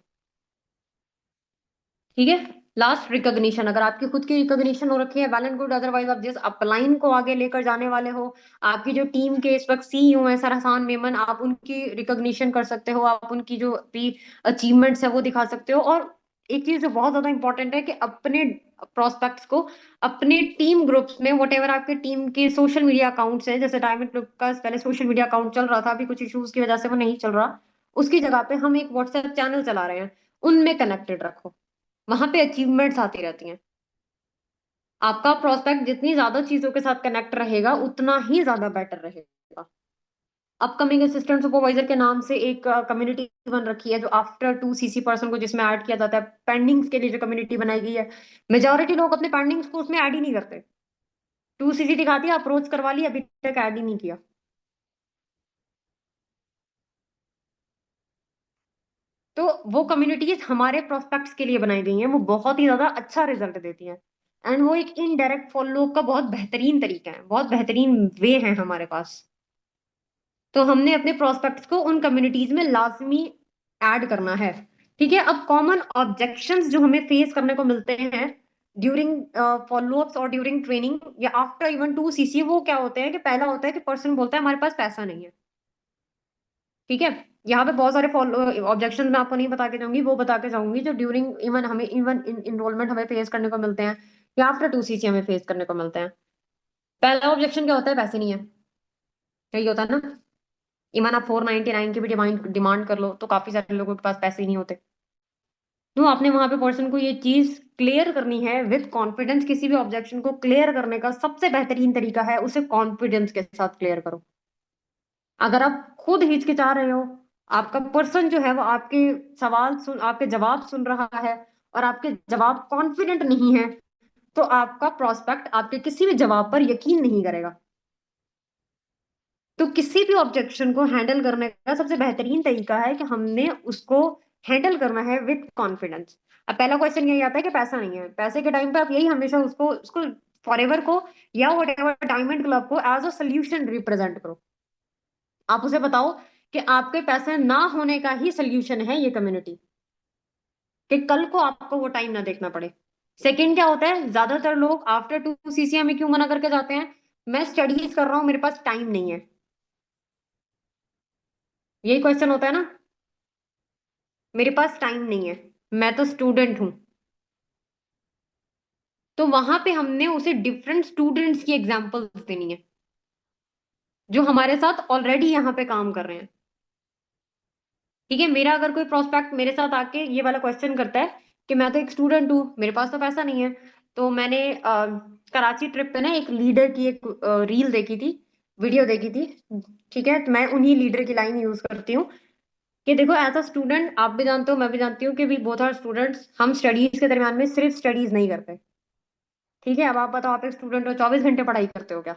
[SPEAKER 1] ठीक है। Last, recognition. अगर आपकी खुद की रिकॉग्निशन हो रखी है, वेल एंड गुड। अदरवाइज आप जिस अपलाइन को आगे लेकर जाने वाले हो, आपकी जो टीम के इस वक्त सीईओ है सरहसान मेमन, आप उनकी रिकॉग्निशन कर सकते हो, आप उनकी जो भी अचीवमेंट्स है वो दिखा सकते हो। और एक चीज जो बहुत ज्यादा इंपॉर्टेंट है कि अपने प्रोस्पेक्ट्स को अपने टीम ग्रुप्स में, वट एवर आपके टीम के सोशल मीडिया अकाउंट्स हैं, जैसे डायमंड ग्रुप का पहले सोशल मीडिया अकाउंट चल रहा था, अभी कुछ इश्यूज की वजह से वो नहीं चल रहा, उसकी जगह पे हम एक व्हाट्सएप चैनल चला रहे हैं, उनमें कनेक्टेड रखो। वहां पे अचीवमेंट्स आती रहती हैं। आपका प्रोस्पेक्ट जितनी ज्यादा चीजों के साथ कनेक्ट रहेगा उतना ही ज्यादा बेटर रहेगा। अपकमिंग असिस्टेंट सुपरवाइजर के नाम से एक कम्युनिटी बन रखी है जो आफ्टर 2 CC पर्सन को जिसमें ऐड किया जाता है। पेंडिंग्स के लिए जो कम्युनिटी बनाई गई है, मेजोरिटी लोग अपने पेंडिंग्स को उसमें ऐड ही नहीं करते। 2 CC दिखाती है, अप्रोच करवा लिया, अभी तक ऐड ही नहीं किया। तो वो कम्युनिटीज हमारे प्रोस्पेक्ट्स के लिए बनाई गई हैं, वो बहुत ही ज्यादा अच्छा रिजल्ट देती हैं। एंड वो एक इनडायरेक्ट फॉलो का बहुत बेहतरीन तरीका है, बहुत बेहतरीन वे है हमारे पास। तो हमने अपने प्रोस्पेक्ट्स को उन कम्युनिटीज में लाजमी ऐड करना है। ठीक है, अब कॉमन ऑब्जेक्शंस जो हमें फेस करने को मिलते हैं ड्यूरिंग फॉलोअप्स और ड्यूरिंग ट्रेनिंग या आफ्टर इवन 2 CC, वो क्या होते हैं कि पहला होता है कि पर्सन बोलता है हमारे पास पैसा नहीं है। ठीक है, यहाँ पे बहुत सारे फॉलो ऑब्जेक्शन मैं आपको नहीं बता के जाऊंगी, वो बता के जाऊंगी जो ड्यूरिंग इवन हमें इवन इनरोलमेंट हमें फेस करने को मिलते हैं या आफ्टर 2 CC हमें फेस करने को मिलते हैं। पहला ऑब्जेक्शन क्या होता है? पैसे नहीं है। यही होता है ना। इवन आप 499 की भी डिमांड डिमांड कर लो तो काफी सारे लोगों के पास पैसे ही नहीं होते। तो आपने वहां पे पर्सन को ये चीज क्लियर करनी है विद कॉन्फिडेंस। किसी भी ऑब्जेक्शन को क्लियर करने का सबसे बेहतरीन तरीका है उसे कॉन्फिडेंस के साथ क्लियर करो। अगर आप खुद हिचकिचा रहे हो, आपका पर्सन जो है वो आपके सवाल सुन, आपके जवाब सुन रहा है और आपके जवाब कॉन्फिडेंट नहीं है, तो आपका प्रोस्पेक्ट आपके किसी भी जवाब पर यकीन नहीं करेगा। तो किसी भी ऑब्जेक्शन को हैंडल करने का सबसे बेहतरीन तरीका है कि हमने उसको हैंडल करना है विद कॉन्फिडेंस। अब पहला क्वेश्चन यही आता है कि पैसा नहीं है। पैसे के टाइम पे आप यही हमेशा उसको उसको फॉरएवर को या व्हाटएवर डायमंड क्लब को एज अ सोल्यूशन रिप्रेजेंट करो। आप उसे बताओ कि आपके पैसे ना होने का ही सोल्यूशन है ये कम्युनिटी, कि कल को आपको वो टाइम ना देखना पड़े। सेकंड क्या होता है, ज्यादातर लोग आफ्टर 2 CC हमें क्यों मना करके जाते हैं? मैं स्टडीज कर रहा हूँ, मेरे पास टाइम नहीं है। यही क्वेश्चन होता है ना, मेरे पास टाइम नहीं है, मैं तो स्टूडेंट हूं। तो वहां पे हमने उसे डिफरेंट स्टूडेंट्स की एग्जांपल्स देनी है जो हमारे साथ ऑलरेडी यहाँ पे काम कर रहे हैं। ठीक है, मेरा अगर कोई प्रोस्पेक्ट मेरे साथ आके ये वाला क्वेश्चन करता है कि मैं तो एक स्टूडेंट हूँ, मेरे पास तो पैसा नहीं है। तो मैंने कराची ट्रिप पे ना एक लीडर की एक रील देखी थी, वीडियो देखी थी। ठीक है, तो मैं उन्हीं लीडर की लाइन यूज करती हूँ कि देखो एज अ स्टूडेंट, आप भी जानते हो मैं भी जानती हूँ कि वी बोथ आर स्टूडेंट्स, हम स्टडीज के दरमियान में सिर्फ स्टडीज नहीं करते। ठीक है, अब आप बताओ, आप एक स्टूडेंट हो, 24 घंटे पढ़ाई करते हो क्या?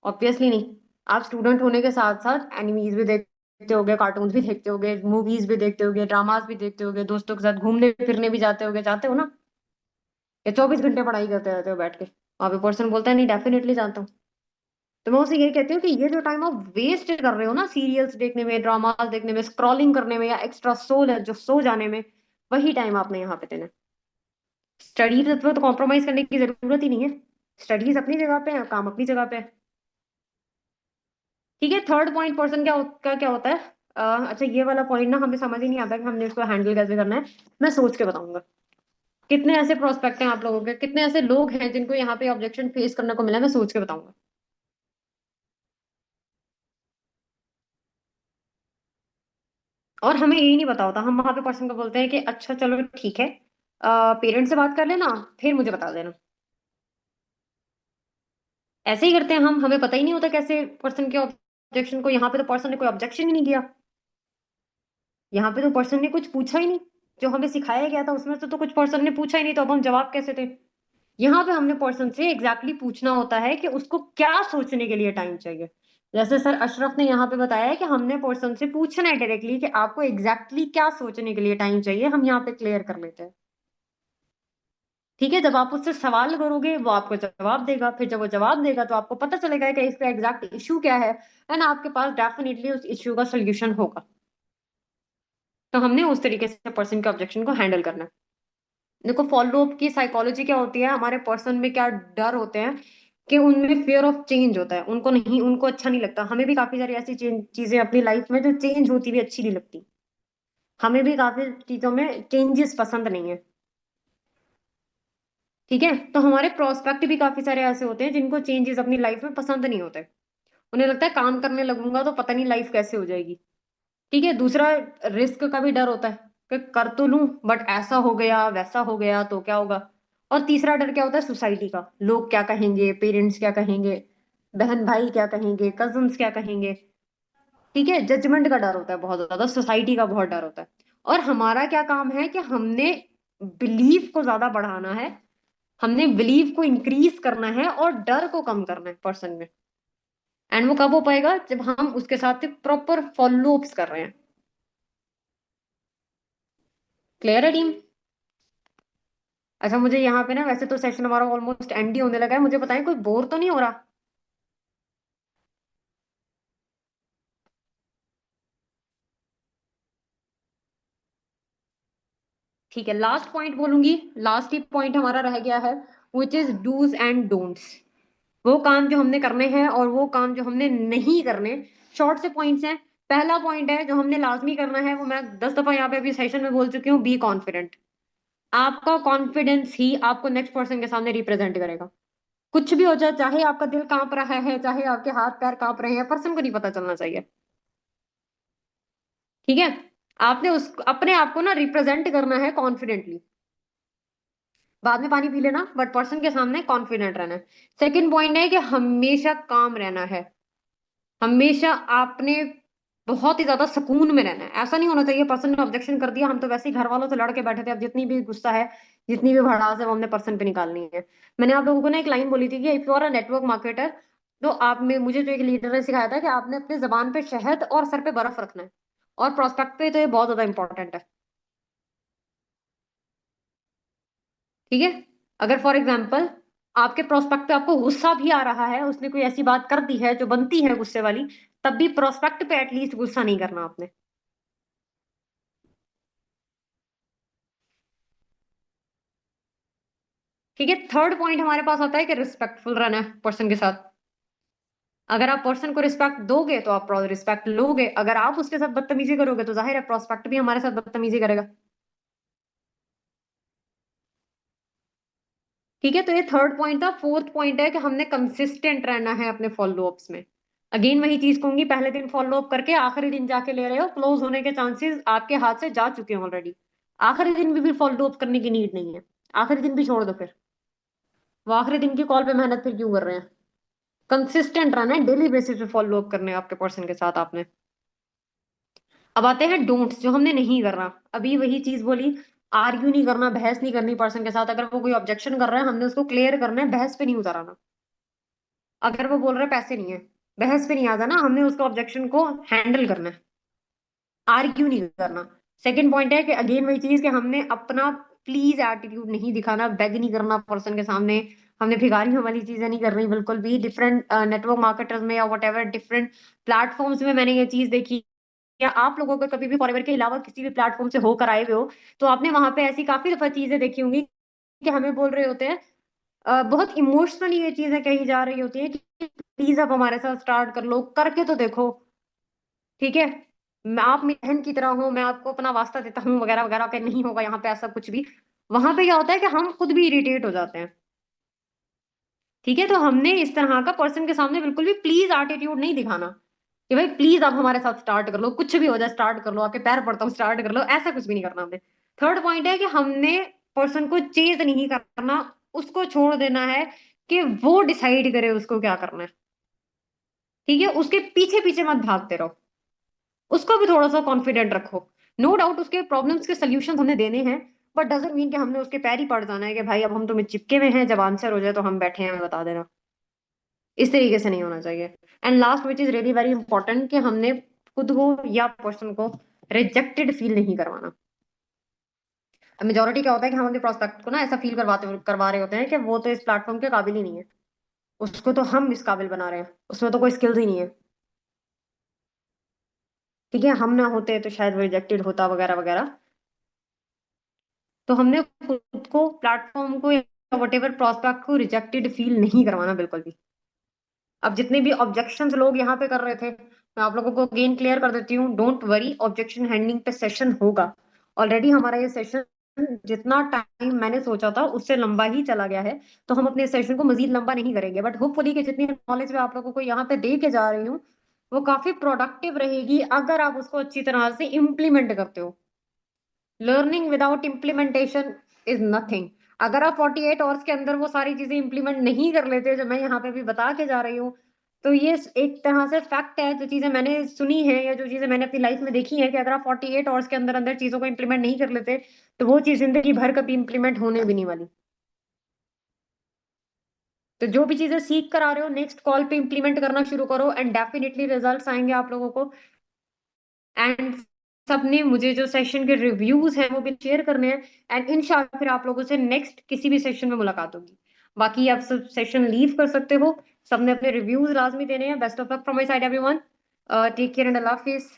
[SPEAKER 1] ऑब्वियसली नहीं। आप स्टूडेंट होने के साथ साथ एनिमीज भी देखते होगे, कार्टून्स भी देखते होगे, मूवीज भी देखते होगे, ड्रामास भी देखते होगे, दोस्तों के साथ घूमने फिरने भी जाते होगे, जाते हो ना? या 24 घंटे पढ़ाई करते रहते हो बैठ के? वहां पे पर्सन बोलता है नहीं, डेफिनेटली जानता हूँ। तो मैं उसे यही कहती हूँ कि ये जो टाइम आप वेस्ट कर रहे हो ना सीरियल्स देखने में, ड्रामास देखने में, स्क्रॉलिंग करने में, या एक्स्ट्रा सोल है जो सो जाने में, वही टाइम आपने यहाँ पे देना है। स्टडीज पे तो कॉम्प्रोमाइज करने की जरूरत ही नहीं है। स्टडीज अपनी जगह पे है, काम अपनी जगह पे है। ठीक है, थर्ड पॉइंट पर्सन का क्या होता है? अच्छा, ये वाला पॉइंट ना हमें समझ ही नहीं आता कि हमने इसको हैंडल कैसे करना है। मैं सोच के बताऊंगा। कितने ऐसे प्रोस्पेक्ट हैं आप लोगों के, कितने ऐसे लोग हैं जिनको यहाँ पे ऑब्जेक्शन फेस करने को मिला है, मैं सोच के बताऊंगा। और हमें यही नहीं पता होता, हम वहां पे पर्सन को बोलते हैं कि अच्छा चलो ठीक है, पेरेंट्स से बात कर लेना, फिर मुझे बता देना। ऐसे ही करते हैं हम, हमें पता ही नहीं होता कैसे पर्सन के ऑब्जेक्शन को। यहाँ पे तो पर्सन ने कोई ऑब्जेक्शन ही नहीं किया, यहाँ पे तो पर्सन ने कुछ पूछा ही नहीं। जो हमें सिखाया गया था उसमें तो कुछ पर्सन ने पूछा ही नहीं, तो अब हम जवाब कैसे थे? यहाँ पे हमने पर्सन से एग्जैक्टली पूछना होता है कि उसको क्या सोचने के लिए टाइम चाहिए। जैसे सर अशरफ ने यहाँ पे बताया है कि हमने पर्सन से पूछना है डायरेक्टली कि आपको एग्जैक्टली क्या सोचने के लिए टाइम चाहिए, हम यहाँ पे क्लियर कर लेते हैं। ठीक है, जब आप उससे सवाल करोगे वो आपको जवाब देगा, फिर जब वो जवाब देगा तो आपको पता चलेगा कि इसका एग्जैक्ट इशू क्या है, एंड आपके पास डेफिनेटली उस इशू का सोल्यूशन होगा। तो हमने उस तरीके से पर्सन के ऑब्जेक्शन को हैंडल करना है। देखो, फॉलो अप की साइकोलॉजी क्या होती है, हमारे पर्सन में क्या डर होते हैं कि उनमें फियर ऑफ चेंज होता है, उनको नहीं, उनको अच्छा नहीं लगता। हमें भी काफी सारी ऐसी चीजें अपनी लाइफ में जो चेंज होती हुई अच्छी नहीं लगती। हमें भी काफी चीजों में चेंजेस पसंद नहीं है। ठीक है, तो हमारे प्रोस्पेक्ट भी काफी सारे ऐसे होते हैं जिनको चेंजेस अपनी लाइफ में पसंद नहीं होते। उन्हें लगता है काम करने लगूंगा तो पता नहीं लाइफ कैसे हो जाएगी। ठीक है, दूसरा, रिस्क का भी डर होता है कि कर तो लूं बट ऐसा हो गया वैसा हो गया तो क्या होगा। और तीसरा डर क्या होता है? सोसाइटी का, लोग क्या कहेंगे, पेरेंट्स क्या कहेंगे, बहन भाई क्या कहेंगे, कजन्स क्या कहेंगे। ठीक है, जजमेंट का डर होता है बहुत ज्यादा, सोसाइटी का बहुत डर होता है। और हमारा क्या काम है कि हमने बिलीफ को ज्यादा बढ़ाना है, हमने बिलीफ को इंक्रीज करना है और डर को कम करना है पर्सन में। एंड वो कब हो पाएगा? जब हम उसके साथ प्रॉपर फॉलो अप्स कर रहे हैं। क्लियर है टीम? अच्छा, मुझे यहाँ पे ना, वैसे तो सेशन हमारा ऑलमोस्ट एंड ही होने लगा है, मुझे बताएं कोई बोर तो नहीं हो रहा? ठीक है, लास्ट पॉइंट बोलूंगी, लास्ट ही पॉइंट हमारा रह गया है, which is dos and don'ts. वो काम जो हमने करने हैं और वो काम जो हमने नहीं करने। शॉर्ट से पॉइंट्स हैं। पहला पॉइंट है जो हमने लाजमी करना है, वो मैं 10 दफा यहाँ पे अभी सेशन में बोल चुकी हूँ, बी कॉन्फिडेंट। आपका कॉन्फिडेंस ही आपको नेक्स्ट पर्सन के सामने रिप्रेजेंट करेगा। कुछ भी हो जाए, चाहे आपका दिल कांप रहा है, चाहे आपके हाथ पैर कांप रहे हैं, पर्सन को नहीं पता चलना चाहिए। ठीक है, आपने उस अपने आप को ना रिप्रेजेंट करना है कॉन्फिडेंटली। बाद में पानी पी लेना, बट पर्सन के सामने कॉन्फिडेंट रहना है। सेकंड पॉइंट है कि हमेशा काम रहना है। हमेशा आपने बहुत ही ज्यादा सुकून में रहना है। ऐसा नहीं होना चाहिए पर्सन ने ऑब्जेक्शन कर दिया, हम तो वैसे ही घर वालों से लड़ के बैठे थे, अब जितनी भी गुस्सा है, जितनी भी भड़ास है, वो हमने पर्सन पे निकालनी है। मैंने आप लोगों को ना एक लाइन बोली थी कि if you are a network marketer, तो आप में मुझे जो एक लीडर ने सिखाया था कि आपने अपने जबान पे शहद और सर पे बर्फ रखना है। और प्रोस्पेक्ट पे तो ये बहुत ज्यादा इंपॉर्टेंट है। ठीक है, अगर फॉर एग्जाम्पल आपके प्रोस्पेक्ट पे आपको गुस्सा भी आ रहा है, उसने कोई ऐसी बात कर दी है जो बनती है गुस्से वाली, तब भी प्रोस्पेक्ट पे एटलीस्ट गुस्सा नहीं करना आपने। ठीक है, थर्ड पॉइंट हमारे पास आता है कि रिस्पेक्टफुल रहना है पर्सन के साथ। अगर आप पर्सन को रिस्पेक्ट दोगे तो आप रिस्पेक्ट लोगे, अगर आप उसके साथ बदतमीजी करोगे तो जाहिर है प्रोस्पेक्ट भी हमारे साथ बदतमीजी करेगा। ठीक है, तो ये थर्ड पॉइंट था। फोर्थ पॉइंट है कि हमने कंसिस्टेंट रहना है अपने फॉलो अप्स में। अगेन वही चीज कहूंगी, पहले दिन फॉलो अप करके आखिरी दिन जाके ले रहे हो, क्लोज होने के चांसेस आपके हाथ से जा चुके हैं ऑलरेडी। आखिरी दिन भी फॉलो अप करने की नीड नहीं है। आखिरी दिन भी छोड़ दो फिर, वो आखिरी दिन की कॉल पे मेहनत फिर क्यों कर रहे हैं? कंसिस्टेंट रहना है, डेली बेसिस पे फॉलो अप करने हैं आपके पर्सन के साथ आपने। अब आते हैं डोंट्स, जो हमने नहीं करना। अभी वही चीज बोली, आर्ग्यू नहीं करना, बहस नहीं करनी पर्सन के साथ। अगर वो कोई ऑब्जेक्शन कर रहा है, हमने उसको क्लियर करना है, बहस पे नहीं उतराना। अगर वो बोल रहा है पैसे नहीं है, बहस पे नहीं आ जाना, हमने उसको ऑब्जेक्शन को हैंडल करना है, आर्ग्यू नहीं करना। सेकंड पॉइंट है कि अगेन वही चीज कि हमने अपना प्लीज एटीट्यूड नहीं दिखाना, बेग नहीं करना पर्सन के सामने। हमने भिखारियों वाली चीजें नहीं करनी बिल्कुल भी। डिफरेंट नेटवर्क मार्केटर्स में या वट एवर डिफरेंट प्लेटफॉर्म्स में मैंने ये चीज देखी, या आप लोगों को कभी भी फॉरएवर के अलावा किसी भी प्लेटफॉर्म से होकर आए हुए हो, तो आपने वहां पे ऐसी काफी दफा चीजें देखी होंगी कि हमें बोल रहे होते हैं, बहुत इमोशनली ये चीजें कही जा रही होती है कि प्लीज आप हमारे साथ स्टार्ट कर लो, करके तो देखो। ठीक है, मैं आप मेरी बहन की तरह हूँ, मैं आपको अपना वास्ता देता हूँ वगैरह वगैरह, के नहीं होगा यहाँ पे ऐसा कुछ भी। वहां पे क्या होता है कि हम खुद भी इरिटेट हो जाते हैं। ठीक है, तो हमने इस तरह का पर्सन के सामने बिल्कुल भी प्लीज एटीट्यूड नहीं दिखाना कि भाई प्लीज आप हमारे साथ स्टार्ट कर लो, कुछ भी हो जाए स्टार्ट कर लो, आपके पैर पड़ता हूँ स्टार्ट कर लो, ऐसा कुछ भी नहीं करना हमने। थर्ड पॉइंट है कि हमने पर्सन को चेज नहीं करना, उसको छोड़ देना है कि वो डिसाइड करे उसको क्या करना है। ठीक है, उसके पीछे पीछे मत भागते रहो, उसको भी थोड़ा सा कॉन्फिडेंट रखो। नो डाउट उसके प्रॉब्लम्स के सोल्यूशन हमने देने हैं, बट डजंट मीन कि हमने उसके पैर ही पड़ जाना है कि भाई अब हम तुम्हें चिपके में हैं, जब आंसर हो जाए तो हम बैठे हैं, हमें बता देना। इस तरीके से नहीं होना चाहिए। And last which is really very important, कि हमने खुद को या पर्सन को रिजेक्टेड फील नहीं करवाना। अब मेजोरिटी क्या होता है कि हम अपने प्रोस्पेक्ट को ना ऐसा फील करवा रहे होते हैं कि वो तो इस प्लेटफॉर्म के काबिल ही नहीं है, उसको तो हम इस काबिल बना रहे हैं, उसमें तो कोई स्किल्स ही नहीं है। ठीक है, हम ना होते तो शायद वो रिजेक्टेड होता वगैरह वगैरह। तो हमने खुद को, प्लेटफॉर्म को या वट एवर प्रोस्पेक्ट को रिजेक्टेड फील नहीं करवाना बिल्कुल भी। अब जितने भी ऑब्जेक्शंस लोग यहाँ पे कर रहे थे, मैं आप लोगों को अगेन क्लियर कर देती हूँ, डोंट वरी, ऑब्जेक्शन हैंडलिंग पे सेशन होगा। ऑलरेडी हमारा ये सेशन जितना टाइम मैंने सोचा था उससे लंबा ही चला गया है, तो हम अपने सेशन को मजीद लंबा नहीं करेंगे। बट होपफुली कि जितनी नॉलेज मैं आप लोगों को यहाँ पे दे के जा रही हूँ, वो काफी प्रोडक्टिव रहेगी अगर आप उसको अच्छी तरह से इम्प्लीमेंट करते हो। Learning without implementation is nothing. अगर आप 48 आवर्स के अंदर वो सारी चीजें इंप्लीमेंट नहीं कर लेते जो मैं यहाँ पे भी बता के जा रही हूँ, तो ये एक तरह से फैक्ट है। जो चीजें मैंने सुनी है या जो चीजें मैंने अपनी लाइफ में देखी है कि अगर आप 48 आवर्स के अंदर अंदर चीजों को इंप्लीमेंट नहीं कर लेते, तो वो चीज जिंदगी भर कभी इंप्लीमेंट होने भी नहीं वाली। तो जो भी चीजें सीख कर आ रहे हो, नेक्स्ट कॉल पे इंप्लीमेंट करना शुरू करो, एंड डेफिनेटली रिजल्ट्स आएंगे आप लोगों को। एंड सबने मुझे जो सेशन के रिव्यूज हैं वो भी शेयर करने हैं, एंड इंशाल्लाह फिर आप लोगों से नेक्स्ट किसी भी सेशन में मुलाकात होगी। बाकी आप सब सेशन लीव कर सकते हो। सबने अपने रिव्यूज लाजमी देने हैं। Best of luck from my side everyone. Take care and अल्लाह हाफिज।